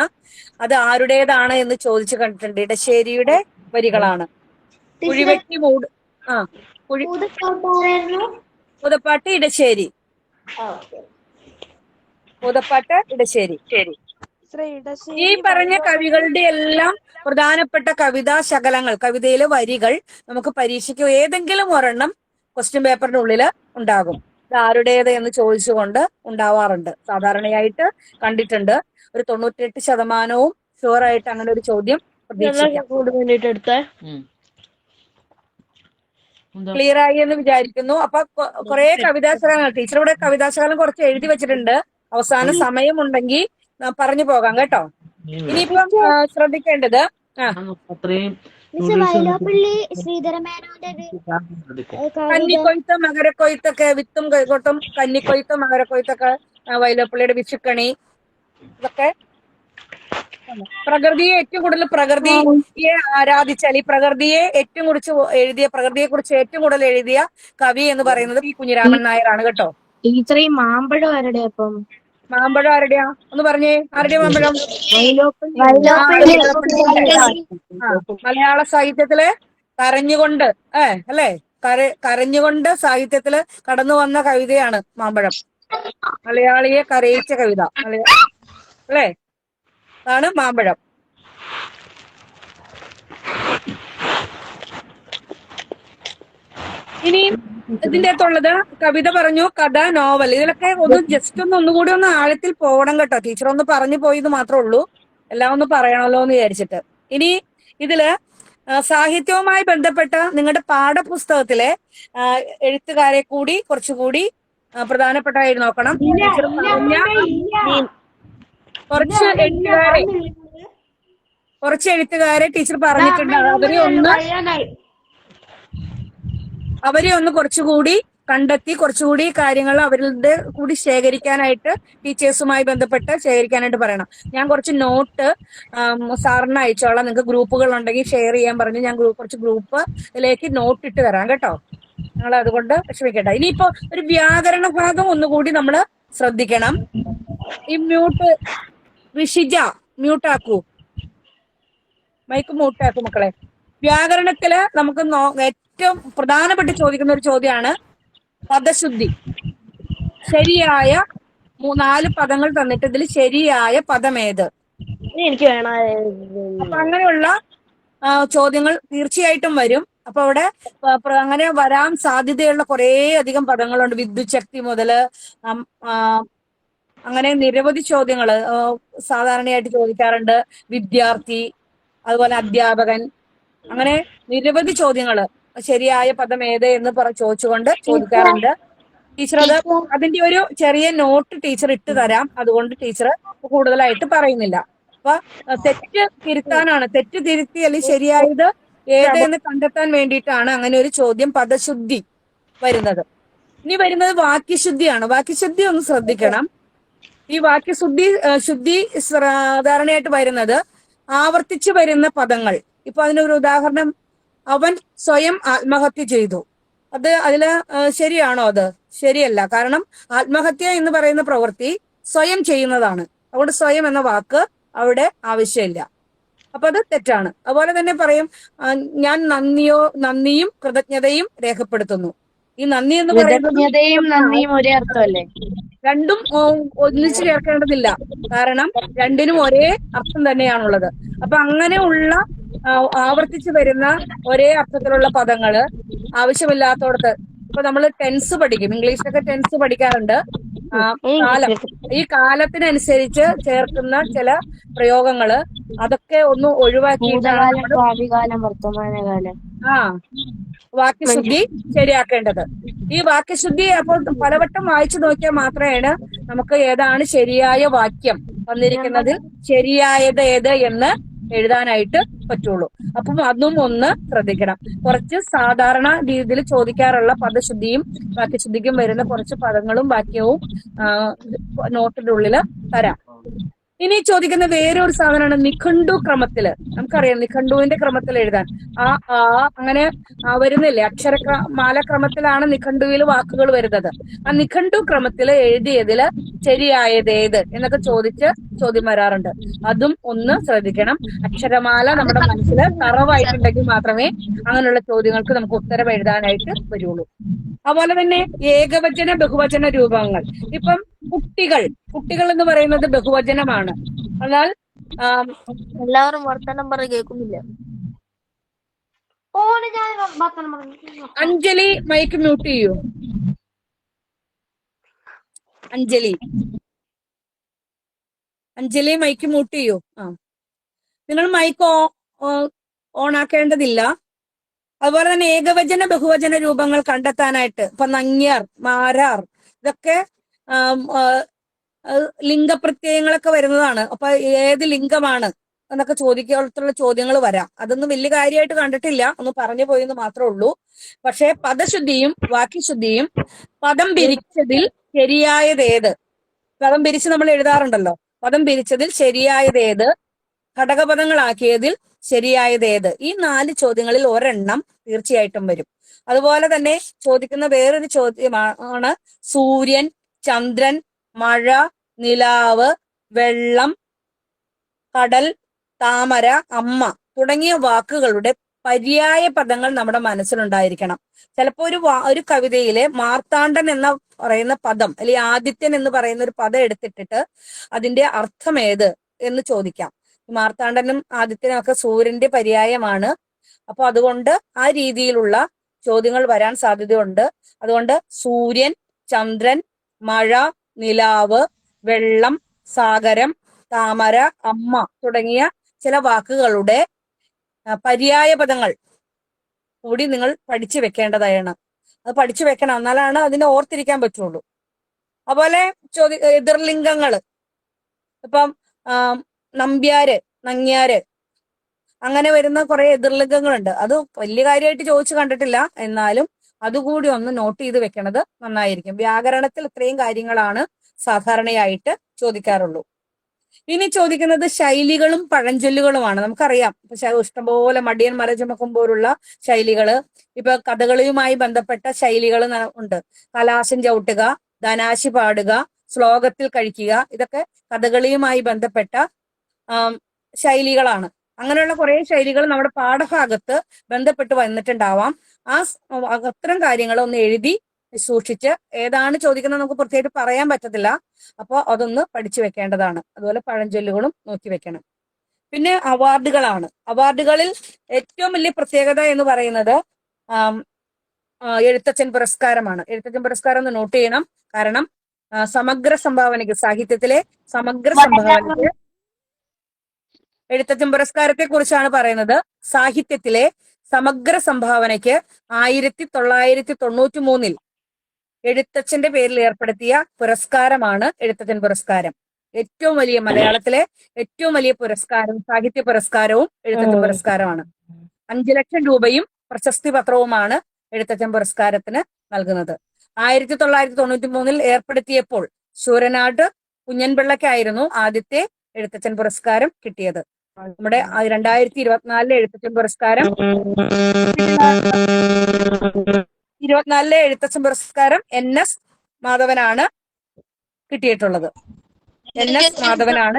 അത് ആരുടേതാണ് എന്ന് ചോദിച്ചു കണ്ടിട്ടുണ്ട്. ഇടശ്ശേരിയുടെ വരികളാണ്. കുഴിവെട്ടി മൂട് ആ കുഴി പുതപ്പാട്ട് ഇടശ്ശേരി, പുതപ്പാട്ട് ഇടശ്ശേരി. ഈ പറഞ്ഞ കവികളുടെ എല്ലാം പ്രധാനപ്പെട്ട കവിതാ ശകലങ്ങൾ, കവിതയിലെ വരികൾ നമുക്ക് പരീക്ഷയ്ക്ക് ഏതെങ്കിലും ഒരെണ്ണം ക്വസ്റ്റ്യൻ പേപ്പറിന്റെ ഉള്ളില് ഉണ്ടാകും. ഇത് ആരുടേത് എന്ന് ചോദിച്ചുകൊണ്ട് ഉണ്ടാവാറുണ്ട്, സാധാരണയായിട്ട് കണ്ടിട്ടുണ്ട്. ഒരു 98% ഷുവറായിട്ട് അങ്ങനെ ഒരു ചോദ്യം പ്രതീക്ഷിക്കാം. ക്ലിയർ ആയി എന്ന് വിചാരിക്കുന്നു. അപ്പൊ കുറെ കവിതാശകലങ്ങൾ, ടീച്ചറുടെ കവിതാശകലം കുറച്ച് എഴുതി വെച്ചിട്ടുണ്ട്. അവസാന സമയമുണ്ടെങ്കിൽ പറഞ്ഞു പോകാം കേട്ടോ. ഇനിയിപ്പം ശ്രദ്ധിക്കേണ്ടത് വൈലോപ്പള്ളി ശ്രീധരമേനോന്റെ കന്നിക്കൊയ്ത്ത് മകരക്കൊയ്ത്തൊക്കെ, വിത്തും കൊയ്ത്തും കന്നിക്കൊയ്ത്തും മകരക്കൊയ്ത്തൊക്കെ, വൈലോപ്പള്ളിയുടെ വിഷുക്കണി, ഇതൊക്കെ പ്രകൃതിയെ ഏറ്റവും കൂടുതൽ പ്രകൃതിയെ ആരാധിച്ചാൽ, ഈ പ്രകൃതിയെ ഏറ്റവും പ്രകൃതിയെ കുറിച്ച് ഏറ്റവും കൂടുതൽ എഴുതിയ കവി എന്ന് പറയുന്നത് ഈ കുഞ്ഞിരാമൻ നായരാണ് കേട്ടോ. ടീച്ചർ ഈ മാമ്പഴം ആരുടെ അപ്പം? മാമ്പഴം ആരുടെയാ ഒന്ന് പറഞ്ഞേ, ആരുടെയാ മാമ്പഴം? മലയാള സാഹിത്യത്തില് കരഞ്ഞുകൊണ്ട് അല്ലെ, കരഞ്ഞുകൊണ്ട് സാഹിത്യത്തില് കടന്നു വന്ന കവിതയാണ് മാമ്പഴം. മലയാളിയെ കരയിച്ച കവിത അല്ലെ, അതാണ് മാമ്പഴം. ഇനി ഇതിന്റെ അകത്തുള്ളത് കവിത പറഞ്ഞു, കഥ, നോവൽ, ഇതിലൊക്കെ ഒന്ന് ജസ്റ്റ് ഒന്നുകൂടി ഒന്ന് ആഴത്തിൽ പോകണം കേട്ടോ. ടീച്ചർ ഒന്ന് പറഞ്ഞു പോയത് മാത്രമേ ഉള്ളൂ, എല്ലാം ഒന്ന് പറയണമല്ലോ എന്ന് വിചാരിച്ചിട്ട്. ഇനി ഇതില് സാഹിത്യവുമായി ബന്ധപ്പെട്ട നിങ്ങളുടെ പാഠപുസ്തകത്തിലെ എഴുത്തുകാരെ കൂടി കുറച്ചുകൂടി പ്രധാനപ്പെട്ടതായി നോക്കണം. ടീച്ചർ പറഞ്ഞ കുറച്ച് എഴുത്തുകാരെ ടീച്ചർ പറഞ്ഞിട്ടുണ്ട്. അവരെ ഒന്ന് കുറച്ചുകൂടി കണ്ടെത്തി കുറച്ചുകൂടി കാര്യങ്ങൾ അവരുടെ കൂടി ശേഖരിക്കാനായിട്ട്, ടീച്ചേഴ്സുമായി ബന്ധപ്പെട്ട് ശേഖരിക്കാനായിട്ട് പറയണം. ഞാൻ കുറച്ച് നോട്ട് സാറിന് അയച്ചോളാം. നിങ്ങൾക്ക് ഗ്രൂപ്പുകൾ ഉണ്ടെങ്കിൽ ഷെയർ ചെയ്യാൻ പറഞ്ഞു. ഞാൻ കുറച്ച് ഗ്രൂപ്പിലേക്ക് നോട്ട് ഇട്ട് തരാം കേട്ടോ. നിങ്ങൾ അതുകൊണ്ട് വിഷമിക്കട്ടെ. ഇനിയിപ്പോ ഒരു വ്യാകരണ ഭാഗം ഒന്നുകൂടി നമ്മൾ ശ്രദ്ധിക്കണം. ഈ ഋഷിജ മ്യൂട്ടാക്കൂ, മൈക്ക് മ്യൂട്ടാക്കൂ മക്കളെ. വ്യാകരണത്തില് നമുക്ക് ഏറ്റവും പ്രധാനപ്പെട്ട് ചോദിക്കുന്ന ഒരു ചോദ്യമാണ് പദശുദ്ധി. ശരിയായ 4 പദങ്ങൾ തന്നിട്ട് ഇതിൽ ശരിയായ പദം ഏത്? എനിക്ക് വേണം. അപ്പൊ അങ്ങനെയുള്ള ചോദ്യങ്ങൾ തീർച്ചയായിട്ടും വരും. അപ്പൊ അവിടെ അങ്ങനെ വരാൻ സാധ്യതയുള്ള കുറേ അധികം പദങ്ങളുണ്ട്. വിദ്യുത് ശക്തി മുതല് അങ്ങനെ നിരവധി ചോദ്യങ്ങള് സാധാരണയായിട്ട് ചോദിക്കാറുണ്ട്. വിദ്യാർത്ഥി, അതുപോലെ അധ്യാപകൻ, അങ്ങനെ നിരവധി ചോദ്യങ്ങള് ശരിയായ പദം ഏത് എന്ന് ചോദിച്ചുകൊണ്ട് ചോദിക്കാറുണ്ട്. ടീച്ചർ അതിന്റെ ഒരു ചെറിയ നോട്ട് ടീച്ചർ ഇട്ട് തരാം. അതുകൊണ്ട് ടീച്ചർ കൂടുതലായിട്ട് പറയുന്നില്ല. അപ്പൊ തെറ്റ് തിരുത്താനാണ്, തെറ്റ് തിരുത്തി അല്ലെങ്കിൽ ശരിയായത് ഏതെന്ന് കണ്ടെത്താൻ വേണ്ടിയിട്ടാണ് അങ്ങനെ ഒരു ചോദ്യം പദശുദ്ധി വരുന്നത്. ഇനി വരുന്നത് വാക്യശുദ്ധിയാണ്. വാക്യശുദ്ധി ഒന്ന് ശ്രദ്ധിക്കണം. ഈ വാക്യശുദ്ധി സാധാരണയായിട്ട് വരുന്നത് ആവർത്തിച്ചു വരുന്ന പദങ്ങൾ. ഇപ്പൊ അതിനൊരു ഉദാഹരണം, അവൻ സ്വയം ആത്മഹത്യ ചെയ്തു. അതില് ശരിയാണോ? അത് ശരിയല്ല. കാരണം ആത്മഹത്യ എന്ന് പറയുന്ന പ്രവൃത്തി സ്വയം ചെയ്യുന്നതാണ്. അതുകൊണ്ട് സ്വയം എന്ന വാക്ക് അവിടെ ആവശ്യമില്ല. അപ്പൊ അത് തെറ്റാണ്. അതുപോലെ തന്നെ പറയും, ഞാൻ നന്ദിയും കൃതജ്ഞതയും രേഖപ്പെടുത്തുന്നു. ഈ നന്ദി എന്ന് നന്ദിയും ഒരേ അർത്ഥമല്ലേ? രണ്ടും ഒന്നിച്ചു ചേർക്കേണ്ടതില്ല. കാരണം രണ്ടിനും ഒരേ അർത്ഥം തന്നെയാണുള്ളത്. അപ്പൊ അങ്ങനെയുള്ള ആവർത്തിച്ചു വരുന്ന ഒരേ അർത്ഥത്തിലുള്ള പദങ്ങള് ആവശ്യമില്ലാത്തടത്ത്, ഇപ്പൊ നമ്മൾ ടെൻസ് പഠിക്കും, ഇംഗ്ലീഷിലൊക്കെ ടെൻസ് പഠിക്കാറുണ്ട്. കാലം, ഈ കാലത്തിനനുസരിച്ച് ചേർക്കുന്ന ചില പ്രയോഗങ്ങള് അതൊക്കെ ഒന്ന് ഒഴിവാക്കിയിട്ടാണ് വാക്യശുദ്ധി ശരിയാക്കേണ്ടത്. ഈ വാക്യശുദ്ധി അപ്പോൾ പലവട്ടം വായിച്ചു നോക്കിയാൽ മാത്രമേ നമുക്ക് ഏതാണ് ശരിയായ വാക്യം വന്നിരിക്കുന്നതിൽ ശരിയായത് ഏത് എന്ന് എഴുതാനായിട്ട് പറ്റുള്ളൂ. അപ്പം അതും ഒന്ന് ശ്രദ്ധിക്കണം. കുറച്ച് സാധാരണ രീതിയിൽ ചോദിക്കാറുള്ള പദശുദ്ധിയും വാക്യശുദ്ധിക്കും വരുന്ന കുറച്ച് പദങ്ങളും വാക്യവും നോട്ടിന്റെ ഉള്ളിൽ തരാം. ഇനി ചോദിക്കുന്ന വേറൊരു സാധനമാണ് നിഘണ്ടു ക്രമത്തില്. നമുക്കറിയാം നിഘണ്ടുവിന്റെ ക്രമത്തിൽ എഴുതാൻ ആ ആ അങ്ങനെ വരുന്നില്ലേ, മാലക്രമത്തിലാണ് നിഘണ്ടുവിൽ വാക്കുകൾ വരുന്നത്. ആ നിഘണ്ടു ക്രമത്തിൽ എഴുതിയതില് ശരിയായതേത് എന്നൊക്കെ ചോദ്യം വരാറുണ്ട്. അതും ഒന്ന് ശ്രദ്ധിക്കണം. അക്ഷരമാല നമ്മുടെ മനസ്സിൽ തറവായിട്ടുണ്ടെങ്കിൽ മാത്രമേ അങ്ങനെയുള്ള ചോദ്യങ്ങൾക്ക് നമുക്ക് ഉത്തരം എഴുതാനായിട്ട് വരുള്ളൂ. അതുപോലെ തന്നെ ഏകവചന ബഹുവചന രൂപങ്ങൾ. ഇപ്പം കുട്ടികൾ എന്ന് പറയുന്നത് ബഹുവചനമാണ്. എന്നാൽ എല്ലാവരും വർത്തമാനം പറഞ്ഞ് കേൾക്കുന്നില്ല. അഞ്ജലി മൈക്ക് മ്യൂട്ട് ചെയ്യൂ. അഞ്ജലി മൈക്ക് മ്യൂട്ട് ചെയ്യൂ. നിങ്ങൾ മൈക്ക് ഓൺ ആക്കേണ്ടതില്ല. അതുപോലെ തന്നെ ഏകവചന ബഹുവചന രൂപങ്ങൾ കണ്ടെത്താനായിട്ട് ഇപ്പൊ നങ്ങ്യാർ, മാരാർ ഇതൊക്കെ ലിംഗപ്രത്യയങ്ങളൊക്കെ വരുന്നതാണ്. അപ്പൊ ഏത് ലിംഗമാണ് എന്നൊക്കെ ചോദിക്കാനുള്ള ചോദ്യങ്ങൾ വരാം. അതൊന്നും വലിയ കാര്യമായിട്ട് കണ്ടിട്ടില്ല, ഒന്ന് പറഞ്ഞു പോയെന്ന് മാത്രമേ ഉള്ളൂ. പക്ഷെ പദശുദ്ധിയും വാക്യശുദ്ധിയും പദം പിരിച്ചതിൽ ശരിയായതേത്, പദം പിരിച്ച് നമ്മൾ എഴുതാറുണ്ടല്ലോ, പദം പിരിച്ചതിൽ ശരിയായതേത്, ഘടകപദങ്ങളാക്കിയതിൽ ശരിയായതേത്, ഈ 4 ചോദ്യങ്ങളിൽ ഒരെണ്ണം തീർച്ചയായിട്ടും വരും. അതുപോലെ തന്നെ ചോദിക്കുന്ന വേറൊരു ചോദ്യമാണ് സൂര്യൻ, ചന്ദ്രൻ, മഴ, നിലാവ്, വെള്ളം, കടൽ, താമര, അമ്മ തുടങ്ങിയ വാക്കുകളുടെ പര്യായ പദങ്ങൾ നമ്മുടെ മനസ്സിലുണ്ടായിരിക്കണം. ചിലപ്പോ ഒരു കവിതയിലെ മാർത്താണ്ഡൻ എന്ന പറയുന്ന പദം അല്ലെങ്കിൽ ആദിത്യൻ എന്ന് പറയുന്ന ഒരു പദം എടുത്തിട്ടിട്ട് അതിന്റെ അർത്ഥം ഏത് എന്ന് ചോദിക്കാം. മാർത്താണ്ഡനും ആദിത്യനും ഒക്കെ സൂര്യന്റെ പര്യായമാണ്. അപ്പൊ അതുകൊണ്ട് ആ രീതിയിലുള്ള ചോദ്യങ്ങൾ വരാൻ സാധ്യതയുണ്ട്. അതുകൊണ്ട് സൂര്യൻ, ചന്ദ്രൻ, മഴ, നിലാവ്, വെള്ളം, സാഗരം, താമര, അമ്മ തുടങ്ങിയ ചില വാക്കുകളുടെ പര്യായ പദങ്ങൾ കൂടി നിങ്ങൾ പഠിച്ചു വെക്കേണ്ടതാണ്. അത് പഠിച്ചു വെക്കണം, എന്നാലാണ് അതിനെ ഓർത്തിരിക്കാൻ പറ്റുള്ളൂ. അതുപോലെ എതിർലിംഗങ്ങള്, ഇപ്പം നമ്പ്യാര്, നങ്ങ്യാര് അങ്ങനെ വരുന്ന കുറെ എതിർലിംഗങ്ങളുണ്ട്. അത് വലിയ കാര്യമായിട്ട് ചോദിച്ചു കണ്ടിട്ടില്ല, എന്നാലും അതുകൂടി ഒന്ന് നോട്ട് ചെയ്ത് വെക്കണത് നന്നായിരിക്കും. വ്യാകരണത്തിൽ ഇത്രയും കാര്യങ്ങളാണ് സാധാരണയായിട്ട് ചോദിക്കാറുള്ളൂ. ഇനി ചോദിക്കുന്നത് ശൈലികളും പഴഞ്ചൊല്ലുകളുമാണ്. നമുക്കറിയാം ഇഷ്ടംപോലെ മടിയൻ മല ചുമക്കുമ്പോഴുള്ള ശൈലികള്, ഇപ്പൊ കഥകളിയുമായി ബന്ധപ്പെട്ട ശൈലികൾ ഉണ്ട്. കലാശം ചവിട്ടുക, ധനാശി പാടുക, ശ്ലോകത്തിൽ കഴിക്കുക, ഇതൊക്കെ കഥകളിയുമായി ബന്ധപ്പെട്ട ശൈലികളാണ്. അങ്ങനെയുള്ള കുറെ ശൈലികൾ നമ്മുടെ പാഠഭാഗത്ത് ബന്ധപ്പെട്ട് വന്നിട്ടുണ്ടാവാം. അത്തരം കാര്യങ്ങൾ ഒന്ന് എഴുതി സൂക്ഷിച്ച്, ഏതാണ് ചോദിക്കുന്നത് നമുക്ക് പ്രത്യേകിച്ച് പറയാൻ പറ്റത്തില്ല, അപ്പോൾ അതൊന്ന് പഠിച്ചു വെക്കേണ്ടതാണ്. അതുപോലെ പഴഞ്ചൊല്ലുകളും നോക്കി വെക്കണം. പിന്നെ അവാർഡുകളാണ്. അവാർഡുകളിൽ ഏറ്റവും വലിയ പ്രത്യേകത എന്ന് പറയുന്നത് എഴുത്തച്ഛൻ പുരസ്കാരമാണ്. എഴുത്തച്ഛൻ പുരസ്കാരം ഒന്ന് നോട്ട് ചെയ്യണം. കാരണം സമഗ്ര സംഭാവനയ്ക്ക്, സാഹിത്യത്തിലെ സമഗ്ര സംഭാവനയ്ക്ക് എഴുത്തച്ഛൻ പുരസ്കാരത്തെ കുറിച്ചാണ് പറയുന്നത്. സാഹിത്യത്തിലെ സമഗ്ര സംഭാവനയ്ക്ക് 1993 എഴുത്തച്ഛന്റെ പേരിൽ ഏർപ്പെടുത്തിയ പുരസ്കാരമാണ് എഴുത്തച്ഛൻ പുരസ്കാരം. ഏറ്റവും വലിയ മലയാളത്തിലെ ഏറ്റവും വലിയ പുരസ്കാരം, സാഹിത്യ പുരസ്കാരവും എഴുത്തച്ഛൻ പുരസ്കാരമാണ്. 5 ലക്ഷം രൂപയും പ്രശസ്തി പത്രവുമാണ് എഴുത്തച്ഛൻ പുരസ്കാരത്തിന് നൽകുന്നത്. 1993 ഏർപ്പെടുത്തിയപ്പോൾ ശൂരനാട് കുഞ്ഞൻപിള്ളയ്ക്കായിരുന്നു ആദ്യത്തെ എഴുത്തച്ഛൻ പുരസ്കാരം കിട്ടിയത്. നമ്മുടെ 2024 എഴുത്തച്ഛൻ പുരസ്കാരം 24 എഴുത്തച്ഛൻ പുരസ്കാരം NS മാധവനാണ് കിട്ടിയിട്ടുള്ളത്. NS മാധവനാണ്.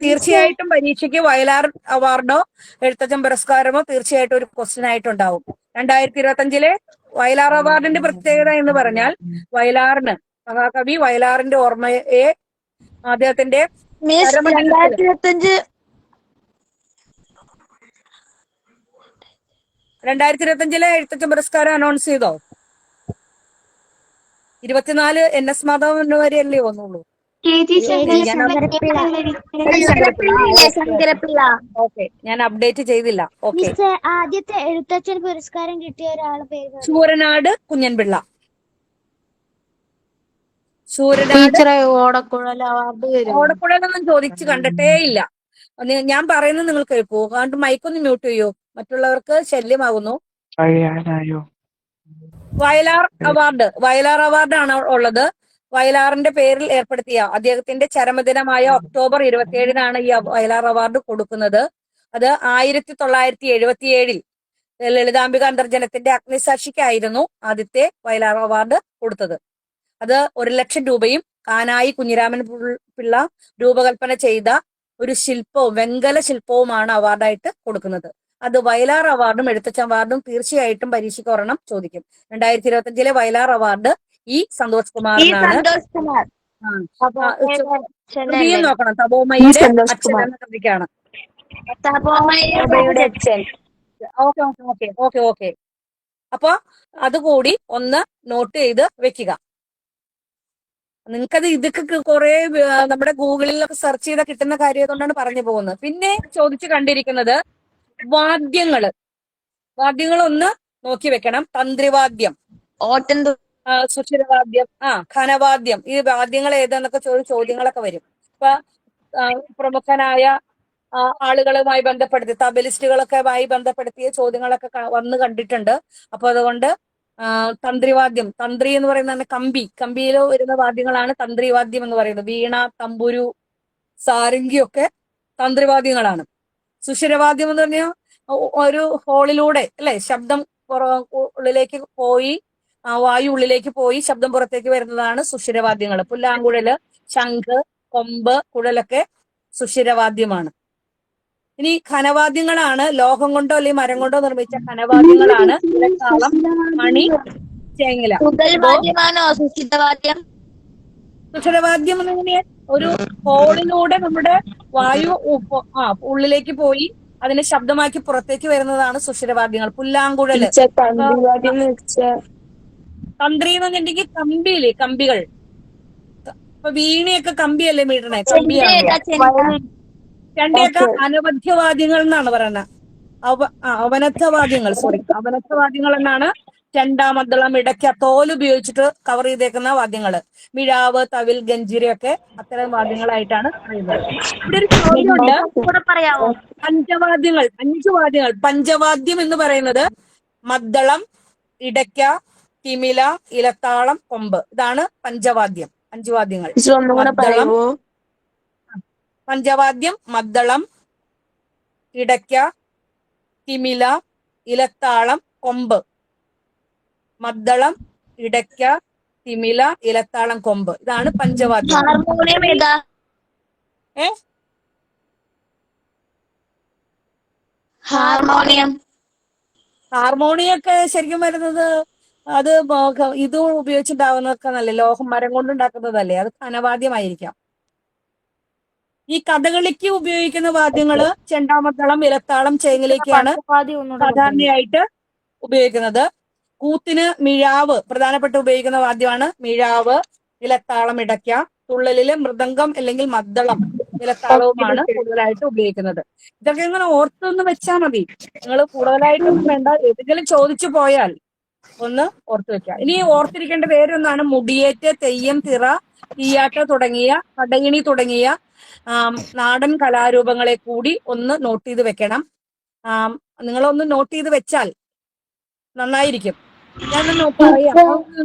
തീർച്ചയായിട്ടും പരീക്ഷയ്ക്ക് വയലാർ അവാർഡോ എഴുത്തച്ഛൻ പുരസ്കാരമോ തീർച്ചയായിട്ടും ഒരു ക്വസ്റ്റ്യൻ ആയിട്ടുണ്ടാവും. 2025 വയലാർ അവാർഡിന്റെ പ്രത്യേകത എന്ന് പറഞ്ഞാൽ വയലാറിന്, മഹാകവി വയലാറിന്റെ ഓർമ്മയെ അദ്ദേഹത്തിന്റെ 2025 എഴുത്തച്ഛൻ പുരസ്കാരം അനൗൺസ് ചെയ്തോ? 24 NS മാധവൻ വരെയല്ലേ വന്നുള്ളൂ. ഓക്കെ, ഞാൻ അപ്ഡേറ്റ് ചെയ്തില്ല. ഓക്കെ, ആദ്യത്തെ എഴുത്തച്ഛൻ പുരസ്കാരം കിട്ടിയ ഒരാളെ പേര് ശൂരനാട് കുഞ്ഞൻപിള്ള. ശൂരനാട് ഓടക്കുഴലൊന്നും ചോദിച്ചു കണ്ടിട്ടേ ഇല്ല. ഞാൻ പറയുന്നത് നിങ്ങൾ കേൾക്കൂ. അതുകൊണ്ട് മൈക്കൊന്ന് മ്യൂട്ട് ചെയ്യൂ, മറ്റുള്ളവർക്ക് ശല്യമാകുന്നു. വയലാർ അവാർഡ് ആണ് ഉള്ളത്. വയലാറിന്റെ പേരിൽ ഏർപ്പെടുത്തിയ അദ്ദേഹത്തിന്റെ ചരമദിനമായ ഒക്ടോബർ 27-നാണ് ഈ വയലാർ അവാർഡ് കൊടുക്കുന്നത്. അത് 1977 ലളിതാംബിക അന്തർജനത്തിന്റെ അഗ്നിസാക്ഷിക്കായിരുന്നു ആദ്യത്തെ വയലാർ അവാർഡ് കൊടുത്തത്. അത് 1,00,000 രൂപയും കാനായി കുഞ്ഞിരാമൻ പിള്ള രൂപകൽപ്പന ചെയ്ത ഒരു ശില്പവും വെങ്കല ശില്പവുമാണ് അവാർഡായിട്ട് കൊടുക്കുന്നത്. അത് വയലാർ അവാർഡും എഴുത്തച്ഛൻ അവാർഡും തീർച്ചയായിട്ടും പരീക്ഷയ്ക്ക് ഒരെണ്ണം ചോദിക്കും. 2025 വയലാർ അവാർഡ് ഈ സന്തോഷ് കുമാറിനാണ്. കൃതിയും നോക്കണം. തപോമയുടെ അച്ഛൻ എന്ന കൃതിക്കാണ്. ഓക്കെ. അപ്പൊ അതുകൂടി ഒന്ന് നോട്ട് ചെയ്ത് വെക്കുക. നിങ്ങൾക്കത് ഇതൊക്കെ കുറെ നമ്മുടെ ഗൂഗിളിലൊക്കെ സെർച്ച് ചെയ്താൽ കിട്ടുന്ന കാര്യമായതുകൊണ്ടാണ് പറഞ്ഞു പോകുന്നത്. പിന്നെ ചോദിച്ചു കണ്ടിരിക്കുന്നത് വാദ്യങ്ങൾ ഒന്ന് നോക്കി വെക്കണം. തന്ത്രിവാദ്യം, സുഷിരവാദ്യം, ഘനവാദ്യം, ഈ വാദ്യങ്ങൾ ഏതാന്നൊക്കെ ചോദ്യങ്ങളൊക്കെ വരും. ഇപ്പൊ പ്രമുഖനായ ആളുകളുമായി ബന്ധപ്പെടുത്തി തബലിസ്റ്റുകളൊക്കെ ബന്ധപ്പെടുത്തിയ ചോദ്യങ്ങളൊക്കെ വന്ന് കണ്ടിട്ടുണ്ട്. അപ്പൊ അതുകൊണ്ട് തന്ത്രിവാദ്യം, തന്ത്രി എന്ന് പറയുന്ന കമ്പിയിൽ വരുന്ന വാദ്യങ്ങളാണ് തന്ത്രിവാദ്യം എന്ന് പറയുന്നത്. വീണ, തമ്പുരു, സാരംഗി ഒക്കെ തന്ത്രിവാദ്യങ്ങളാണ്. സുഷിരവാദ്യം എന്ന് പറഞ്ഞാൽ ഒരു ഹോളിലൂടെ അല്ലെ ശബ്ദം ഉള്ളിലേക്ക് പോയി, വായു ഉള്ളിലേക്ക് പോയി ശബ്ദം പുറത്തേക്ക് വരുന്നതാണ് സുഷിരവാദ്യങ്ങൾ. പുല്ലാങ്കുഴല്, ശംഖ്, കൊമ്പ്, കുഴലൊക്കെ സുഷിരവാദ്യമാണ്. ഇനി ഘനവാദ്യങ്ങളാണ് ലോഹം കൊണ്ടോ അല്ലെങ്കിൽ മരം കൊണ്ടോ നിർമ്മിച്ച ഘനവാദ്യങ്ങളാണ് ഇലത്താളം, മണി, ചേങ്ങില. സുഷിരവാദ്യം എന്നിങ്ങനെ ഒരു ഹോളിലൂടെ നമ്മുടെ വായു ഉള്ളിലേക്ക് പോയി അതിനെ ശബ്ദമാക്കി പുറത്തേക്ക് വരുന്നതാണ് സുഷിരവാദ്യങ്ങൾ. പുല്ലാങ്കുഴല്, തന്ത്രി എന്ന് പറഞ്ഞിട്ടുണ്ടെങ്കിൽ കമ്പികൾ. ഇപ്പൊ വീണയൊക്കെ കമ്പിയല്ലേ മീട്ടണേ, കമ്പിയാണ്. ചെണ്ടയൊക്കെ അനവധ്യവാദ്യങ്ങൾ എന്നാണ് പറയുന്നത്. അവനത്ഥവാദ്യങ്ങൾ എന്നാണ് ചെണ്ട, മദ്ദളം, ഇടയ്ക്ക, തോലുപയോഗിച്ചിട്ട് കവർ ചെയ്തേക്കുന്ന വാദ്യങ്ങള്. മിഴാവ്, തവിൽ, ഗഞ്ചിരയൊക്കെ അത്തരം വാദ്യങ്ങളായിട്ടാണ് പറയുന്നത്. ഇവിടെ ഒരു ചോദ്യമുണ്ട്. പഞ്ചവാദ്യങ്ങൾ, 5 വാദ്യങ്ങൾ. പഞ്ചവാദ്യം എന്ന് പറയുന്നത് മദ്ദളം, ഇടയ്ക്ക, തിമില, ഇലത്താളം, കൊമ്പ്. ഇതാണ് പഞ്ചവാദ്യം. 5 വാദ്യങ്ങൾ. പഞ്ചവാദ്യം മദ്ദളം, ഇടയ്ക്ക, തിമില, ഇലത്താളം, കൊമ്പ്. മദ്ദളം, ഇടയ്ക്ക, തിമില, ഇലത്താളം, കൊമ്പ്. ഇതാണ് പഞ്ചവാദ്യം. ഹാർമോണിയൊക്കെ ശരിക്കും വരുന്നത് അത് ഇത് ഉപയോഗിച്ചുണ്ടാവുന്നതൊക്കെ നല്ല ലോഹം, മരം കൊണ്ടുണ്ടാക്കുന്നതല്ലേ, അത് ഘനവാദ്യമായിരിക്കാം. ഈ കഥകളിക്ക് ഉപയോഗിക്കുന്ന വാദ്യങ്ങള് ചെണ്ടാമദ്ദളം, ഇലത്താളം, ചേങ്ങിലേക്കാണ് സാധാരണയായിട്ട് ഉപയോഗിക്കുന്നത്. കൂത്തിന് മിഴാവ് പ്രധാനപ്പെട്ട ഉപയോഗിക്കുന്ന വാദ്യമാണ്. മിഴാവ്, ഇലത്താളം, ഇടയ്ക്ക. തുള്ളലില് മൃദംഗം അല്ലെങ്കിൽ മദ്ദളം, ഇലത്താളവുമാണ് കൂടുതലായിട്ട് ഉപയോഗിക്കുന്നത്. ഇതൊക്കെ ഇങ്ങനെ ഓർത്തൊന്ന് വെച്ചാൽ മതി. നിങ്ങൾ കൂടുതലായിട്ടൊന്നും വേണ്ട. ഏതെങ്കിലും ചോദിച്ചു പോയാൽ ഒന്ന് ഓർത്തു വെക്കുക. ഇനി ഓർത്തിരിക്കേണ്ട വേറൊന്നാണ് മുടിയേറ്റ്, തെയ്യം, തിറ, തീയാട്ട തുടങ്ങിയ പടയണി തുടങ്ങിയ നാടൻ കലാരൂപങ്ങളെ കൂടി ഒന്ന് നോട്ട് ചെയ്ത് വെക്കണം. നിങ്ങളൊന്ന് നോട്ട് ചെയ്ത് വെച്ചാൽ നന്നായിരിക്കും. ഞാനൊന്ന് പറയാം,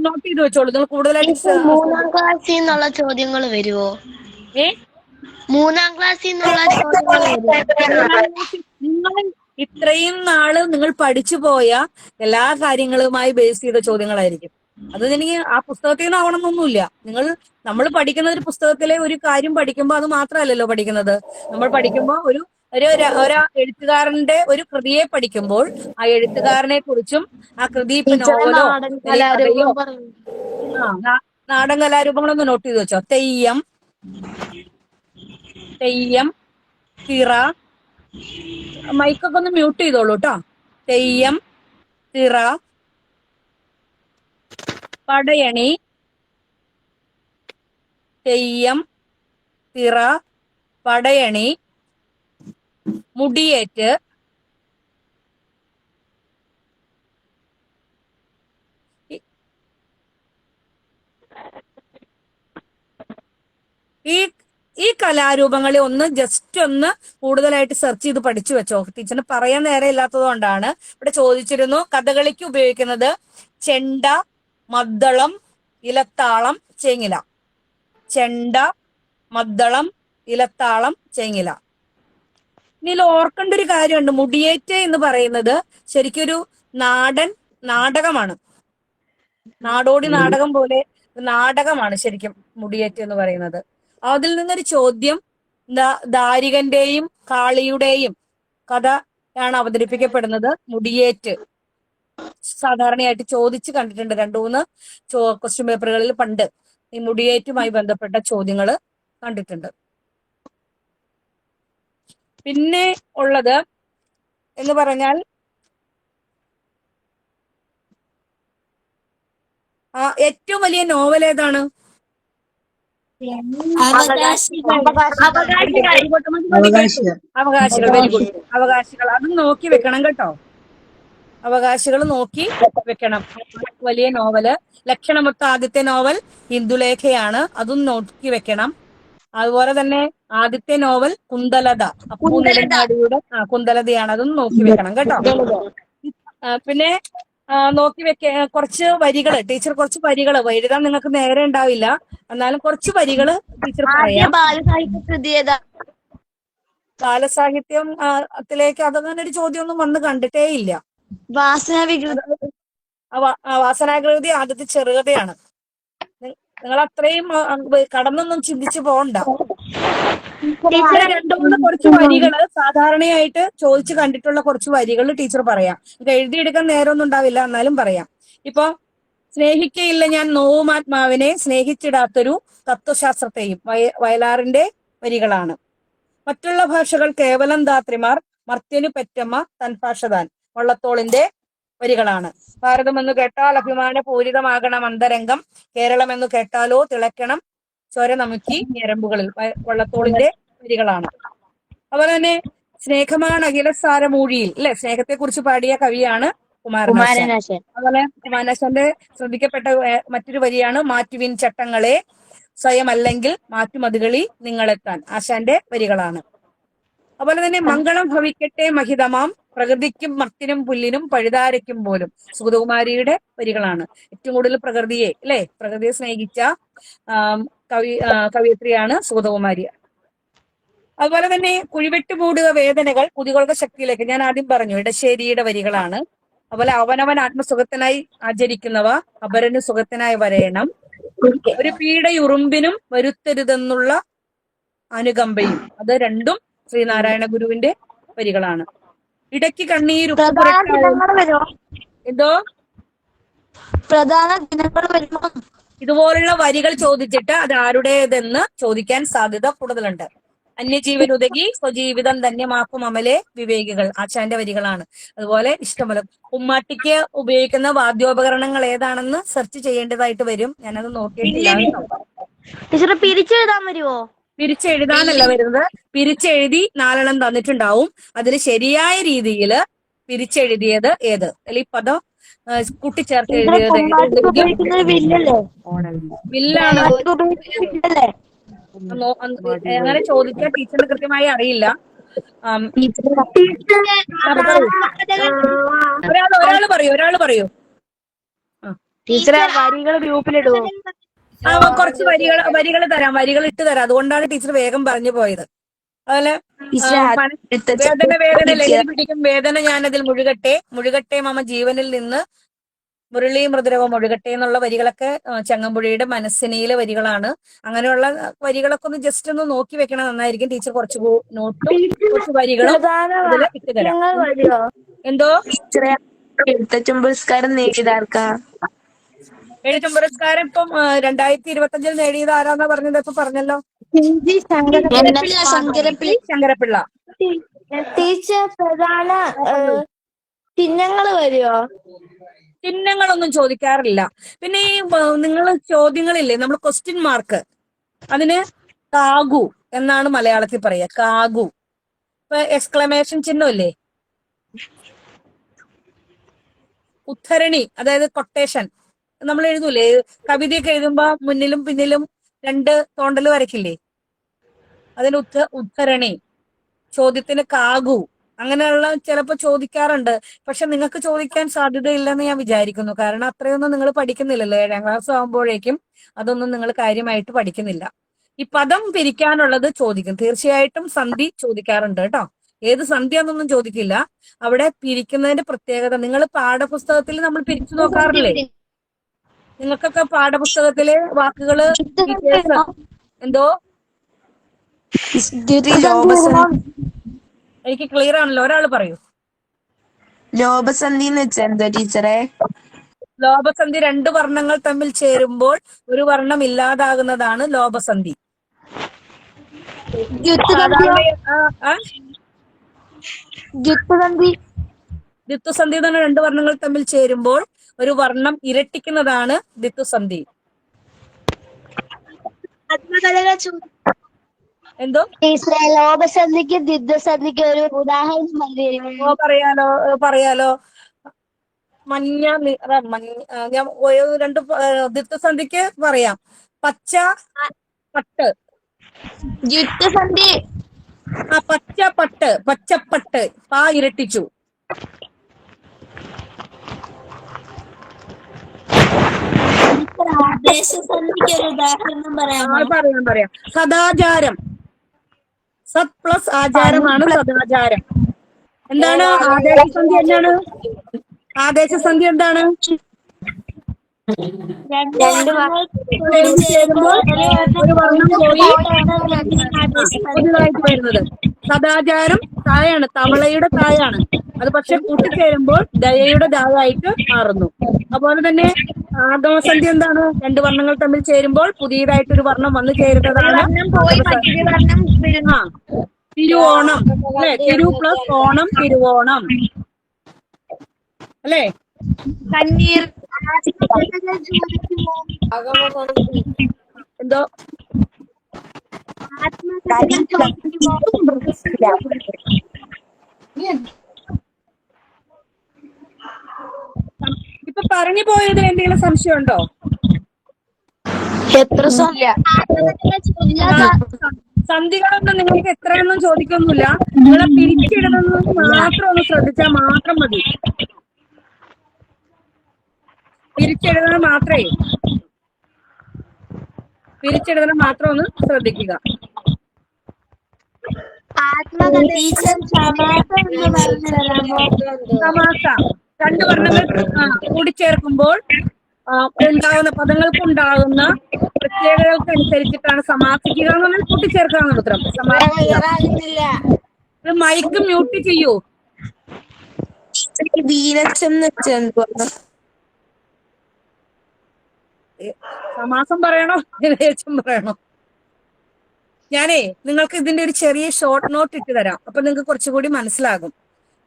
നോട്ട് ചെയ്ത് വെച്ചോളൂ. നിങ്ങൾ കൂടുതലായിട്ട് 3-ാം ക്ലാസ്സിൽ നിന്നുള്ള ചോദ്യങ്ങൾ വരുമോ? 3-ാം ക്ലാസ്സിൽ നിന്നുള്ള ചോദ്യങ്ങൾ വരുമോ? നിങ്ങൾ ഇത്രയും നാള് നിങ്ങൾ പഠിച്ചു പോയ എല്ലാ കാര്യങ്ങളുമായി ബേസ് ചെയ്ത ചോദ്യങ്ങളായിരിക്കും. അത് എനിക്ക് ആ പുസ്തകത്തിൽ നിന്ന് ആവണമെന്നൊന്നുമില്ല. നമ്മൾ പഠിക്കുന്ന ഒരു പുസ്തകത്തിലെ ഒരു കാര്യം പഠിക്കുമ്പോൾ അത് മാത്രമല്ലല്ലോ പഠിക്കുന്നത്. നമ്മൾ പഠിക്കുമ്പോൾ ഒരു എഴുത്തുകാരന്റെ ഒരു കൃതിയെ പഠിക്കുമ്പോൾ ആ എഴുത്തുകാരനെ കുറിച്ചും ആ കൃതി ഇപ്പൊ നോവലോ നാടൻ കലാരൂപങ്ങളൊന്ന് നോട്ട് ചെയ്ത് വെച്ചോ. തെയ്യം, തിറ, മൈക്കൊക്കെ ഒന്ന് മ്യൂട്ട് ചെയ്തോളൂ കേട്ടോ. തെയ്യം, തിറ, പടയണി, തെയ്യം, തിറ, പടയണി, മുടിയേറ്റ്, ഈ കലാരൂപങ്ങളെ ഒന്ന് ജസ്റ്റ് ഒന്ന് കൂടുതലായിട്ട് സെർച്ച് ചെയ്ത് പഠിച്ചു വെച്ചോ. ടീച്ചറിന് പറയാൻ നേരെ ഇല്ലാത്തത് കൊണ്ടാണ്. ഇവിടെ ചോദിച്ചിരുന്നു കഥകളിക്ക് ഉപയോഗിക്കുന്നത് ചെണ്ട, മദ്ദളം, ഇലത്താളം, ചേങ്ങില. ചെണ്ട, മദ്ദളം, ഇലത്താളം, ചേങ്ങില. ഇതിൽ ഓർക്കേണ്ട ഒരു കാര്യമുണ്ട്. മുടിയേറ്റ് എന്ന് പറയുന്നത് ശരിക്കൊരു നാടൻ നാടകമാണ്. നാടോടി നാടകം പോലെ നാടകമാണ് ശരിക്കും മുടിയേറ്റ് എന്ന് പറയുന്നത്. അതിൽ നിന്നൊരു ചോദ്യം ദാരികന്റെയും കാളിയുടെയും കഥയാണ് അവതരിപ്പിക്കപ്പെടുന്നത്. മുടിയേറ്റ് സാധാരണയായിട്ട് ചോദിച്ചു കണ്ടിട്ടുണ്ട്. 2-3 ക്വസ്റ്റ്യൻ പേപ്പറുകളിൽ പണ്ട് ഈ മുടിയേറ്റുമായി ബന്ധപ്പെട്ട ചോദ്യങ്ങൾ കണ്ടിട്ടുണ്ട്. പിന്നെ ഉള്ളത് എന്ന് പറഞ്ഞാൽ ഏറ്റവും വലിയ നോവൽ ഏതാണ്? അവകാശികൾ. Very good. അവകാശികൾ. അത് നോക്കി വെക്കണം കേട്ടോ. അവകാശികൾ നോക്കി വെക്കണം. വലിയ നോവല്. ലക്ഷണമൊത്ത ആദ്യത്തെ നോവൽ ഇന്ദുലേഖയാണ്. അതും നോക്കി വെക്കണം. അതുപോലെ തന്നെ ആദ്യത്തെ നോവൽ കുന്തലത, അപ്പു നെടുങ്ങാടിയുടെ കുന്തലതയാണ്. അതും നോക്കി വെക്കണം കേട്ടോ. പിന്നെ നോക്കി കുറച്ച് വരികള്, ടീച്ചർ കുറച്ച് വരികള് എഴുതാൻ നിങ്ങൾക്ക് നേരെ ഉണ്ടാവില്ല, എന്നാലും കുറച്ച് വരികള് ടീച്ചർ പറയാം. ബാലസാഹിത്യത്തിലേക്ക് അതങ്ങനെ ഒരു ചോദ്യമൊന്നും വന്ന് കണ്ടിട്ടേ ഇല്ല. വാസനാകൃതി ആദ്യത്തെ ചെറുകഥയാണ്. നിങ്ങൾ അത്രയും കടന്നൊന്നും ചിന്തിച്ചു പോകണ്ട. 2-3 കുറച്ച് വരികള് സാധാരണയായിട്ട് ചോദിച്ചു കണ്ടിട്ടുള്ള കുറച്ച് വരികൾ ടീച്ചർ പറയാം. ഇത് എഴുതിയെടുക്കാൻ നേരമൊന്നും ഉണ്ടാവില്ല, എന്നാലും പറയാം. ഇപ്പൊ സ്നേഹിക്കയില്ല ഞാൻ നോവുമാത്മാവിനെ, സ്നേഹിച്ചിടാത്തൊരു തത്വശാസ്ത്രത്തെയും വയലാറിന്റെ വരികളാണ്. മറ്റുള്ള ഭാഷകൾ കേവലം ധാത്രിമാർ, മർത്യനു പെറ്റമ്മ തൻ ഭാഷ താൻ, വള്ളത്തോളിന്റെ വരികളാണ്. ഭാരതമെന്നു കേട്ടാൽ അഭിമാനപൂരിതമാകണം അന്തരംഗം, കേരളമെന്നു കേട്ടാലോ തിളയ്ക്കണം ചോര നമുക്കി ഞരമ്പുകളിൽ, വള്ളത്തോളിന്റെ വരികളാണ്. അതുപോലെ തന്നെ സ്നേഹമാണ് അഖിലസാരമൂഴിയിൽ അല്ലെ, സ്നേഹത്തെ കുറിച്ച് പാടിയ കവിയാണ് കുമാരനാശാൻ. അതുപോലെ കുമാരനാശാന്റെ ശ്രദ്ധിക്കപ്പെട്ട മറ്റൊരു വരിയാണ് മാറ്റുവിൻ ചട്ടങ്ങളെ, സ്വയം അല്ലെങ്കിൽ മാറ്റുമതികളി നിങ്ങളെത്താൻ, ആശാന്റെ വരികളാണ്. അതുപോലെ തന്നെ മംഗളം ഭവിക്കട്ടെ മഹിതമാം, പ്രകൃതിക്കും മർത്തിനും പുല്ലിനും പഴുതാരയ്ക്കും പോലും, സുഗതകുമാരിയുടെ വരികളാണ്. ഏറ്റവും കൂടുതൽ പ്രകൃതിയെ സ്നേഹിച്ച കവിയത്രിയാണ് സുഗതകുമാരി. അതുപോലെ തന്നെ കുഴിവെട്ട് മൂടുക വേദനകൾ കുതികൊള്ളുക ശക്തിയിലേക്ക്, ഞാൻ ആദ്യം പറഞ്ഞു, ഇടശ്ശേരിയുടെ വരികളാണ്. അതുപോലെ അവനവൻ ആത്മസുഖത്തിനായി ആചരിക്കുന്നവ അപരന് സുഖത്തിനായി വരയണം, ഒരു പീഡയുറുമ്പിനും വരുത്തരുതെന്നുള്ള അനുകമ്പയും, അത് രണ്ടും ശ്രീനാരായണ ഗുരുവിന്റെ വരികളാണ്. ഇടയ്ക്ക് കണ്ണീരും എന്തോ പ്രധാന ദിനങ്ങൾ വരുമോ? ഇതുപോലുള്ള വരികൾ ചോദിച്ചിട്ട് അത് ആരുടേതെന്ന് ചോദിക്കാൻ സാധ്യത കൂടുതലുണ്ട്. അന്യജീവൻ ഉതകി സ്വജീവിതം ധന്യമാക്കും അമലെ വിവേകികൾ, ആശാന്റെ വരികളാണ്. അതുപോലെ ഇഷ്ടംപോലെ ഉമ്മാട്ടിക്ക് ഉപയോഗിക്കുന്ന വാദ്യോപകരണങ്ങൾ ഏതാണെന്ന് സെർച്ച് ചെയ്യേണ്ടതായിട്ട് വരും. ഞാനത് നോക്കിയിട്ടില്ല. പിരിച്ചെഴുതാൻ വരുമോ? പിരിച്ചെഴുതാനല്ല വരുന്നത്, പിരിച്ചെഴുതി 4 തന്നിട്ടുണ്ടാവും. അതിന് ശരിയായ രീതിയിൽ പിരിച്ചെഴുതിയത് ഏത്, അല്ലെങ്കിൽ ഈ പദം കൂട്ടിച്ചേർത്ത് എഴുതിയത് വില്ലാണ്. അങ്ങനെ ചോദിച്ചാൽ ടീച്ചറിന് കൃത്യമായി അറിയില്ല. ഒരാള് പറയൂ. ടീച്ചറെ വരികൾ ഗ്രൂപ്പിലിടുവോ? കുറച്ച് വരികൾ തരാം, വരികൾ ഇട്ട് തരാം. അതുകൊണ്ടാണ് ടീച്ചർ വേഗം പറഞ്ഞു പോയത്. അതുപോലെ വേദന ലഹരി പിടിക്കും വേദന ഞാനതിൽ മുഴുകട്ടെ മമ ജീവനിൽ നിന്ന് മുരളി മൃദുരവം ഒഴുകട്ടെ എന്നുള്ള വരികളൊക്കെ ചങ്ങമ്പുഴയുടെ മനസ്സിനിയിലെ വരികളാണ്. അങ്ങനെയുള്ള വരികളൊക്കെ ഒന്ന് ജസ്റ്റ് ഒന്ന് നോക്കി വെക്കണം, നന്നായിരിക്കും. ടീച്ചർ കുറച്ച് നോട്ടും കുറച്ച് വരികളും ഇട്ട് തരാം. എന്തോ എഴുത്തച്ഛൻ പുരസ്കാരം നേടിയതാർക്കാ? എഴുത്തും പുരസ്കാരം ഇപ്പം 2025 നേടിയത് ആരാന്നാ പറഞ്ഞത്? ഇപ്പൊ പറഞ്ഞല്ലോ, ശങ്കരപ്പിള്ള. ടീച്ചർ പ്രധാന ചിഹ്നങ്ങൾ വരുമോ? ചിഹ്നങ്ങളൊന്നും ചോദിക്കാറില്ല. പിന്നെ ഈ നിങ്ങൾ ചോദ്യങ്ങളില്ലേ, നമ്മൾ ക്വസ്റ്റ്യൻ മാർക്ക്, അതിന് കാഗു എന്നാണ് മലയാളത്തിൽ പറയുക. കാഗു. ഇപ്പൊ എക്സ്ക്ലമേഷൻ ചിഹ്നമില്ലേ, ഉദ്ധരണി, അതായത് കൊട്ടേഷൻ നമ്മൾ എഴുതൂലേ, കവിതയൊക്കെ എഴുതുമ്പോ മുന്നിലും പിന്നിലും 2 തോണ്ടൽ വരയ്ക്കില്ലേ, അതിന് ഉദ്ധരണി. ചോദ്യത്തിന് കാഗു അങ്ങനെയുള്ള ചിലപ്പോൾ ചോദിക്കാറുണ്ട്. പക്ഷെ നിങ്ങൾക്ക് ചോദിക്കാൻ സാധ്യതയില്ലെന്ന് ഞാൻ വിചാരിക്കുന്നു. കാരണം അത്രയൊന്നും നിങ്ങൾ പഠിക്കുന്നില്ലല്ലോ. 7ാം ക്ലാസ് ആകുമ്പോഴേക്കും അതൊന്നും നിങ്ങൾ കാര്യമായിട്ട് പഠിക്കുന്നില്ല. ഈ പദം പിരിക്കാനുള്ളത് ചോദിക്കും. തീർച്ചയായിട്ടും സന്ധി ചോദിക്കാറുണ്ട് കേട്ടോ. ഏത് സന്ധിയാന്നൊന്നും ചോദിക്കില്ല. അവിടെ പിരിക്കുന്നതിന്റെ പ്രത്യേകത നിങ്ങൾ പാഠപുസ്തകത്തിൽ നമ്മൾ പിരിച്ചു നോക്കാറില്ലേ? നിങ്ങൾക്കൊക്കെ പാഠപുസ്തകത്തിലെ വാക്കുകള് ടീച്ചേഴ്സ് എന്തോ എനിക്ക് ക്ലിയർ ആണല്ലോ. ഒരാൾ പറയൂ. ലോപസന്ധി എന്ന് വെച്ചാൽ എന്തോ ടീച്ചറെ? ലോപസന്ധി 2 വർണ്ണങ്ങൾ തമ്മിൽ ചേരുമ്പോൾ ഒരു വർണ്ണം ഇല്ലാതാകുന്നതാണ് ലോപസന്ധി. ദ്വിത്വസന്ധി എന്ന് പറഞ്ഞാൽ 2 വർണ്ണങ്ങൾ തമ്മിൽ ചേരുമ്പോൾ ഒരു വർണ്ണം ഇരട്ടിക്കുന്നതാണ് ദ്വിത്വസന്ധി. എന്തോ ലോപസന്ധിക്ക് ദ്വിത്വസന്ധിക്ക് ഒരു ഉദാഹരണം പറയാലോ. മഞ്ഞ ഞാൻ 2 ദ്വിത്വസന്ധിക്ക് പറയാം. പച്ച പട്ട്. ദ്വിത്വസന്ധി പച്ചപ്പട്ട് പാ ഇരട്ടിച്ചു. പറയാം. സദാചാരം. സത് പ്ലസ് ആചാരമാണ് സദാചാരം. എന്താണ് ആദേശസന്ധി? എന്താണ് ആദേശസന്ധി? എന്താണ് ഒരു വർണ്ണം പോയി പുതുതായിട്ട് വരുന്നത്. സദാചാരം തായാണ്, തവളയുടെ തായാണ്. അത് പക്ഷെ കൂട്ടിച്ചേരുമ്പോൾ ദയയുടെ ദായായിട്ട് മാറുന്നു. അതുപോലെ തന്നെ ആഗമസന്ധി എന്താണ്? 2 വർണ്ണങ്ങൾ തമ്മിൽ ചേരുമ്പോൾ പുതിയതായിട്ടൊരു വർണ്ണം വന്നു ചേരുന്നതാണ് തിരുവോണം. അല്ലെ? തിരു പ്ലസ് ഓണം, തിരുവോണം അല്ലേ? എന്തോ ഇപ്പൊ പറഞ്ഞു പോയതിൽ എന്തെങ്കിലും സംശയമുണ്ടോ? സന്ധികളൊന്നും നിങ്ങൾക്ക് എത്രയൊന്നും ചോദിക്കൊന്നുമില്ല. നിങ്ങളെ പിരിച്ചിടുന്നത് മാത്രം ഒന്ന് ശ്രദ്ധിച്ചാൽ മാത്രം മതി. പിരിച്ചെഴുതുന്നത് മാത്രം ഒന്ന് ശ്രദ്ധിക്കുക. സമാസ 2 വർണ്ണങ്ങൾ കൂടിച്ചേർക്കുമ്പോൾ ഉണ്ടാകുന്ന പദങ്ങൾക്കുണ്ടാകുന്ന പ്രത്യേകതകൾക്ക് അനുസരിച്ചിട്ടാണ് സമാസിക്കുക എന്ന് പറഞ്ഞാൽ കൂട്ടിച്ചേർക്കുക എന്നാണ് ഉത്തരം. മൈക്ക് മ്യൂട്ട് ചെയ്യൂ. സമാസം പറയണോ വിവേചം പറയണോ? ഞാനേ നിങ്ങൾക്ക് ഇതിന്റെ ഒരു ചെറിയ ഷോർട്ട് നോട്ട് ഇട്ട് തരാം. അപ്പൊ നിങ്ങൾക്ക് കുറച്ചുകൂടി മനസ്സിലാകും.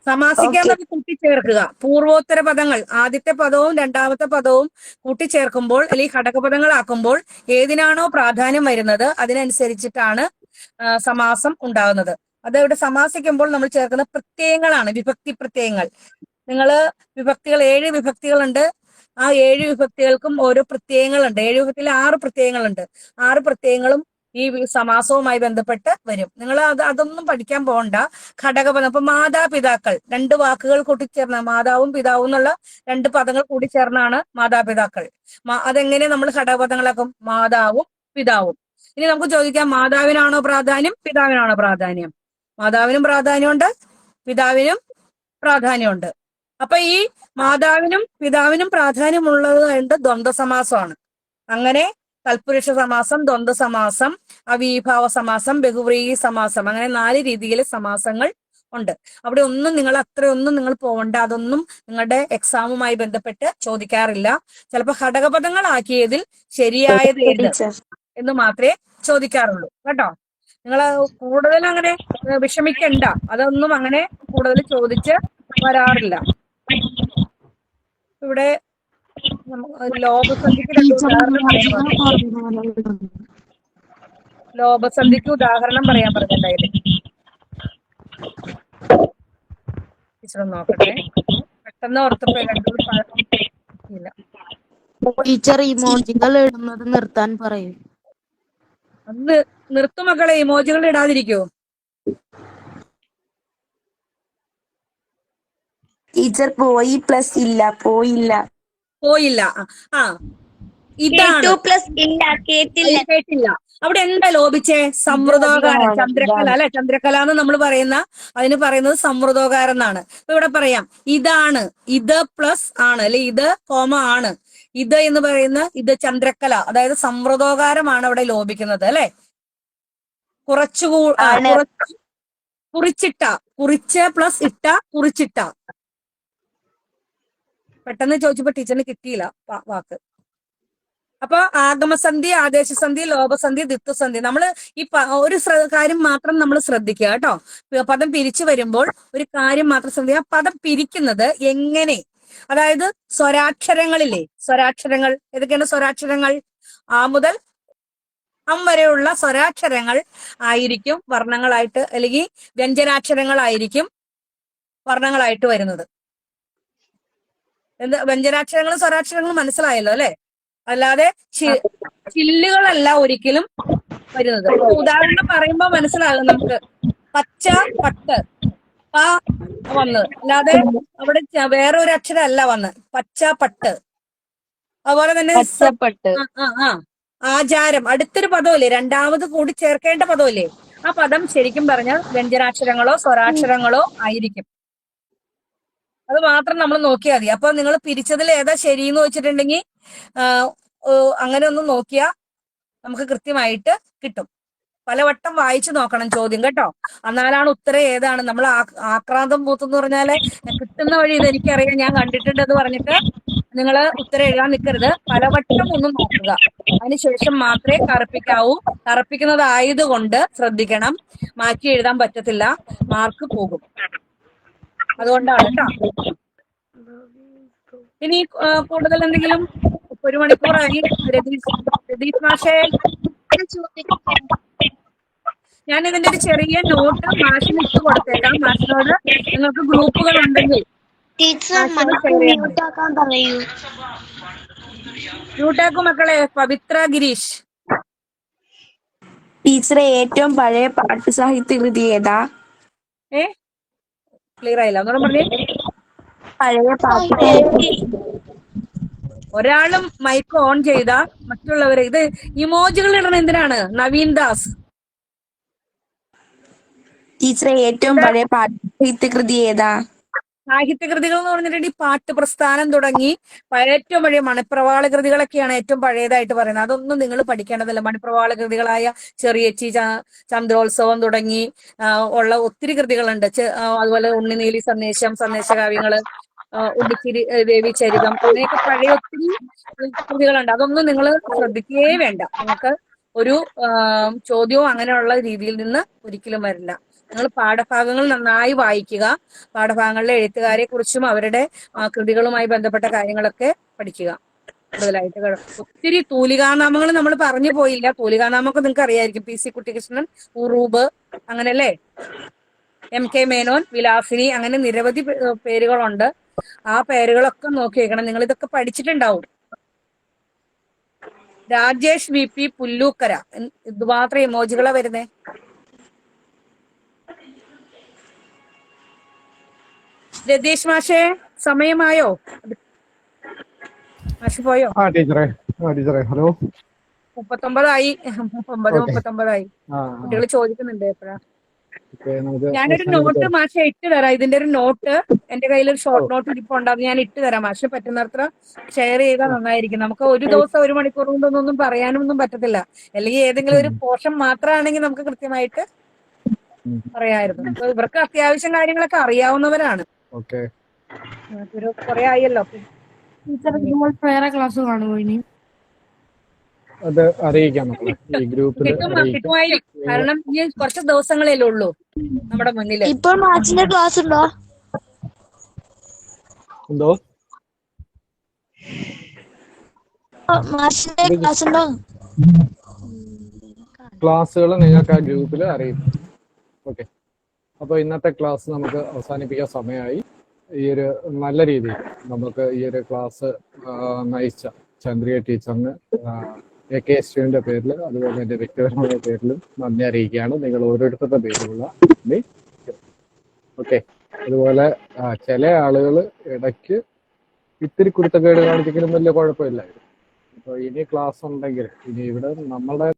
സമാസിക്കാൻ വേണ്ടി കൂട്ടിച്ചേർക്കുക. പൂർവോത്തര പദങ്ങൾ ആദ്യത്തെ പദവും 2ാമത്തെ പദവും കൂട്ടിച്ചേർക്കുമ്പോൾ അല്ലെങ്കിൽ ഘടകപദങ്ങളാക്കുമ്പോൾ ഏതിനാണോ പ്രാധാന്യം വരുന്നത് അതിനനുസരിച്ചിട്ടാണ് സമാസം ഉണ്ടാകുന്നത്. അതവിടെ സമാസിക്കുമ്പോൾ നമ്മൾ ചേർക്കുന്ന പ്രത്യയങ്ങളാണ് വിഭക്തി പ്രത്യയങ്ങൾ. വിഭക്തികൾ 7 വിഭക്തികളുണ്ട്. ആ 7 വിഭക്തികൾക്കും ഓരോ പ്രത്യയങ്ങളുണ്ട്. 7 വിഭക്തിയിൽ 6 പ്രത്യയങ്ങളുണ്ട്. 6 പ്രത്യയങ്ങളും ഈ സമാസവുമായി ബന്ധപ്പെട്ട് വരും. നിങ്ങൾ അതൊന്നും പഠിക്കാൻ പോകണ്ട. ഘടകപദം ഇപ്പൊ മാതാപിതാക്കൾ 2 വാക്കുകൾ കൂട്ടിച്ചേർന്ന മാതാവും പിതാവും എന്നുള്ള 2 പദങ്ങൾ കൂടിച്ചേർന്നാണ് മാതാപിതാക്കൾ. അതെങ്ങനെ നമ്മൾ ഘടകപദങ്ങളാക്കും? മാതാവും പിതാവും. ഇനി നമുക്ക് ചോദിക്കാം, മാതാവിനാണോ പ്രാധാന്യം, പിതാവിനാണോ പ്രാധാന്യം? മാതാവിനും പ്രാധാന്യമുണ്ട്, പിതാവിനും പ്രാധാന്യമുണ്ട്. അപ്പൊ ഈ മാതാവിനും പിതാവിനും പ്രാധാന്യമുള്ളത് കൊണ്ട് ദ്വന്ദ്വസമാസമാണ്. അങ്ങനെ തൽപുരുഷ സമാസം, ദ്വന്ദ്വ സമാസം, അവീഭാവ സമാസം, ബഹുവ്രീഹി സമാസം, അങ്ങനെ 4 രീതിയിലെ സമാസങ്ങൾ ഉണ്ട്. അവിടെ അത്രയൊന്നും നിങ്ങൾ പോകണ്ട. അതൊന്നും നിങ്ങളുടെ എക്സാമുമായി ബന്ധപ്പെട്ട് ചോദിക്കാറില്ല. ചിലപ്പോൾ ഘടകപദങ്ങളാക്കിയതിൽ ശരിയായത് ഏത് എന്ന് മാത്രമേ ചോദിക്കാറുള്ളൂ കേട്ടോ. നിങ്ങൾ കൂടുതൽ അങ്ങനെ വിഷമിക്കണ്ട. അതൊന്നും അങ്ങനെ കൂടുതൽ ചോദിച്ച് വരാറില്ല. ഇവിടെ ലോപസന്ധിക്ക് ഉദാഹരണം പറയാൻ പറഞ്ഞിട്ടുണ്ടായില്ലേ? ടീച്ചർ നോക്കട്ടെ, പെട്ടെന്ന് ഓർത്തപ്പോ ഇല്ല. ടീച്ചർ ഇമോജികൾ ഇടുന്നത് നിർത്താൻ പറയും. നിർത്തുമക്കളെ, ഇമോജികൾ ഇടാതിരിക്കോ? ടീച്ചർ പോയി പ്ലസ് ഇല്ല പോയില്ല. പോയില്ല. ആ ഇതാണ് പ്ലസ് ഇല്ല കേട്ടില്ല. കേട്ടില്ല. അവിടെ എന്താ ലോപിച്ചേ? സമൃദ്ധോകാരം. ചന്ദ്രകല അല്ലെ? ചന്ദ്രകല എന്ന് നമ്മൾ പറയുന്ന അതിന് പറയുന്നത് സമൃദ്ധോകാരം എന്നാണ്. ഇപ്പൊ ഇവിടെ പറയാം ഇതാണ്, ഇത് പ്ലസ് ആണ് അല്ലെ, ഇത് കോമ ആണ്, ഇത് എന്ന് പറയുന്ന ഇത് ചന്ദ്രകല, അതായത് സമൃദ്ധോകാരമാണ് അവിടെ ലോപിക്കുന്നത് അല്ലെ. കുറിച്ചിട്ട, കുറിച്ച് പ്ലസ് ഇട്ട, കുറിച്ചിട്ട. പെട്ടെന്ന് ചോദിച്ചപ്പോ ടീച്ചറിന് കിട്ടിയില്ല വാക്ക്. അപ്പൊ ആഗമസന്ധി, ആദേശസന്ധി, ലോപസന്ധി, ദിത്വസന്ധി. നമ്മൾ ഈ ഒരു കാര്യം മാത്രം നമ്മൾ ശ്രദ്ധിക്കുക കേട്ടോ. പദം പിരിച്ചു വരുമ്പോൾ ഒരു കാര്യം മാത്രം ശ്രദ്ധിക്കുക. പദം പിരിക്കുന്നത് എങ്ങനെ, അതായത് സ്വരാക്ഷരങ്ങളില്ലേ, സ്വരാക്ഷരങ്ങൾ ഏതൊക്കെയാണ് സ്വരാക്ഷരങ്ങൾ? ആ മുതൽ അം വരെയുള്ള സ്വരാക്ഷരങ്ങൾ ആയിരിക്കും വർണ്ണങ്ങളായിട്ട്, അല്ലെങ്കിൽ വ്യഞ്ജനാക്ഷരങ്ങളായിരിക്കും വർണ്ണങ്ങളായിട്ട് വരുന്നത്. വ്യഞ്ജനാക്ഷരങ്ങളും സ്വരാക്ഷരങ്ങളും മനസ്സിലായല്ലോ അല്ലെ? അല്ലാതെ ചില്ലുകളല്ല ഒരിക്കലും വരുന്നത്. ഉദാഹരണം പറയുമ്പോ മനസ്സിലാകും നമുക്ക്. പച്ച പട്ട്, പ വന്ന്, അല്ലാതെ അവിടെ വേറെ ഒരു അക്ഷരം അല്ല വന്ന്, പച്ച പട്ട്. അതുപോലെ തന്നെ ആചാരം, അടുത്തൊരു പദമല്ലേ, രണ്ടാമത് കൂടി ചേർക്കേണ്ട പദമല്ലേ. ആ പദം ശരിക്കും പറഞ്ഞാൽ വ്യഞ്ജനാക്ഷരങ്ങളോ സ്വരാക്ഷരങ്ങളോ ആയിരിക്കും. അത് മാത്രം നമ്മൾ നോക്കിയാൽ മതി. അപ്പൊ നിങ്ങൾ പിരിച്ചതിൽ ഏതാ ശരിയെന്ന് വെച്ചിട്ടുണ്ടെങ്കിൽ അങ്ങനെ ഒന്ന് നോക്കിയാൽ നമുക്ക് കൃത്യമായിട്ട് കിട്ടും. പലവട്ടം വായിച്ചു നോക്കണം ചോദ്യം കേട്ടോ, എന്നാലാണ് ഉത്തരം ഏതാണ്. നമ്മൾ ആക്രാന്തം പൂത്തെന്ന് പറഞ്ഞാല് കിട്ടുന്ന വഴി ഇത് എനിക്കറിയാം, ഞാൻ കണ്ടിട്ടുണ്ട് എന്ന് പറഞ്ഞിട്ട് നിങ്ങൾ ഉത്തരം എഴുതാൻ നിൽക്കരുത്. പലവട്ടം ഒന്ന് നോക്കുക, അതിനുശേഷം മാത്രമേ കറുപ്പിക്കാവൂ. കറുപ്പിക്കുന്നതായതുകൊണ്ട് ശ്രദ്ധിക്കണം, മാറ്റി എഴുതാൻ പറ്റത്തില്ല, മാർക്ക് പോകും. അതുകൊണ്ടാണ് കേട്ടോ. ഇനി കൂടുതൽ എന്തെങ്കിലും? 1 മണിക്കൂറായി. രതീഷ് മാഷേ, ഞാൻ ഇതിന്റെ ഒരു ചെറിയ നോട്ട് മാഷിന് ഇട്ട് കൊടുത്തേക്കാം. മാഷിനോട് നിങ്ങൾക്ക് ഗ്രൂപ്പുകൾ ഉണ്ടെങ്കിൽ മ്യൂട്ടാക്കു മക്കളെ. പവിത്ര ഗിരീഷ്. ടീച്ചറെ ഏറ്റവും പഴയ പാട്ട് സാഹിത്യ കൃതി ഏതാ? ക്ലിയർ ആയില്ല, ഒന്നുകൂടെ പറഞ്ഞേ. പഴയ പാട്ട്. ഒരാളും മൈക്ക് ഓൺ ചെയ്ത മറ്റുള്ളവരെ, ഇത് ഇമോജികൾ ഇടണം എന്തിനാണ്? നവീൻ ദാസ്. ടീച്ചറെ ഏറ്റവും പഴയ പാട്ട് സാഹിത്യ കൃതി ഏതാ? സാഹിത്യകൃതികൾ എന്ന് പറഞ്ഞിട്ടുണ്ടെങ്കിൽ പാട്ട് പ്രസ്ഥാനം തുടങ്ങി ഏറ്റവും പഴയ മണിപ്രവാള കൃതികളൊക്കെയാണ് ഏറ്റവും പഴയതായിട്ട് പറയുന്നത്. അതൊന്നും നിങ്ങൾ പഠിക്കേണ്ടതല്ല. മണിപ്രവാള കൃതികളായ ചെറിയച്ചി, ചന്ദ്രോത്സവം തുടങ്ങി ഉള്ള ഒത്തിരി കൃതികളുണ്ട്. അതുപോലെ ഉണ്ണിനീലി സന്ദേശം, സന്ദേശകാവ്യങ്ങള്, ഉണ്ണിച്ചിരി ദേവി ചരിതം, അങ്ങനെയൊക്കെ പഴയ ഒത്തിരി കൃതികളുണ്ട്. അതൊന്നും നിങ്ങൾ ശ്രദ്ധിക്കുകയേ വേണ്ട. നിങ്ങൾക്ക് ഒരു ചോദ്യവും അങ്ങനെയുള്ള രീതിയിൽ നിന്ന് ഒരിക്കലും വരില്ല. നിങ്ങൾ പാഠഭാഗങ്ങൾ നന്നായി വായിക്കുക. പാഠഭാഗങ്ങളിലെ എഴുത്തുകാരെ കുറിച്ചും അവരുടെ കൃതികളുമായി ബന്ധപ്പെട്ട കാര്യങ്ങളൊക്കെ പഠിക്കുക കൂടുതലായിട്ട്. ഒത്തിരി തൂലികാനാമങ്ങൾ നമ്മൾ പറഞ്ഞു പോയില്ല. തൂലികാനാമൊക്കെ നിങ്ങൾക്ക് അറിയായിരിക്കും. PC കുട്ടിക്കൃഷ്ണൻ, ഉറൂബ്, അങ്ങനെയല്ലേ, MK മേനോൻ, വിലാസിനി, അങ്ങനെ നിരവധി പേരുകളുണ്ട്. ആ പേരുകളൊക്കെ നോക്കി വെക്കണം. നിങ്ങൾ ഇതൊക്കെ പഠിച്ചിട്ടുണ്ടാവും. രാജേഷ് VP പുല്ലൂക്കര. ഇതുമാത്രം ഇമോജികളാ വരുന്നേ. രതീഷ് മാഷേ, സമയമായോ? മാഷ് പോയോ? ടീച്ചറെ, ഹലോ. 39 39 കുട്ടികൾ ചോദിക്കുന്നുണ്ട് എപ്പോഴാ. ഞാനൊരു നോട്ട് മാഷെ ഇട്ട് തരാം. ഇതിന്റെ ഒരു നോട്ട് എന്റെ കയ്യിൽ ഒരു ഷോർട്ട് നോട്ട് ഇരിപ്പുണ്ടാകും, ഞാൻ ഇട്ട് തരാം. മാഷ് പറ്റുന്നത്ര ഷെയർ ചെയ്താൽ നന്നായിരിക്കും. നമുക്ക് ഒരു ദിവസം 1 മണിക്കൂർ കൊണ്ടൊന്നും പറയാനും ഒന്നും പറ്റത്തില്ല. അല്ലെങ്കിൽ ഏതെങ്കിലും ഒരു പോർഷൻ മാത്രമാണെങ്കിൽ നമുക്ക് കൃത്യമായിട്ട് പറയാമായിരുന്നു. ഇവർക്ക് അത്യാവശ്യം കാര്യങ്ങളൊക്കെ അറിയാവുന്നവരാണ്. കുറെ ആയല്ലോ. വേറെ ക്ലാസ് കാണുമോ ഇനി? അത് അറിയിക്കാം ഈ ഗ്രൂപ്പിൽ. കിട്ടുമായിരിക്കും, കാരണം ഇനി കുറച്ച് ദിവസങ്ങളല്ലേ ഉള്ളൂ നമ്മുടെ മുന്നിൽ. ഇപ്പോൾ മാച്ചിന്റെ ക്ലാസ് ഉണ്ടോ? എന്തോ മാച്ചിന്റെ ക്ലാസ് ഉണ്ടോ? ക്ലാസ്സുകൾ നിങ്ങൾക്ക് ആ ഗ്രൂപ്പിൽ അറിയിക്കും. ഓക്കെ, അപ്പോൾ ഇന്നത്തെ ക്ലാസ് നമുക്ക് അവസാനിപ്പിക്കാൻ സമയമായി. ഈ ഒരു നല്ല രീതിയിൽ നമുക്ക് ഈ ഒരു ക്ലാസ് നയിച്ച ചന്ദ്രിക ടീച്ചറിന് AK പേരിൽ, അതുപോലെ എൻ്റെ വ്യക്തിപരമായ പേരിലും നന്ദി അറിയിക്കുകയാണ്. നിങ്ങൾ ഓരോരുത്തരുടെ പേരിലുള്ള നന്ദി. ഓക്കെ. അതുപോലെ ചില ആളുകൾ ഇടയ്ക്ക് ഇത്തിരി കുരുത്തക്കേട് കാണിച്ചെങ്കിലും വലിയ കുഴപ്പമില്ലായിരുന്നു. അപ്പോൾ ഇനി ക്ലാസ് ഉണ്ടെങ്കിൽ ഇനി ഇവിടെ നമ്മുടെ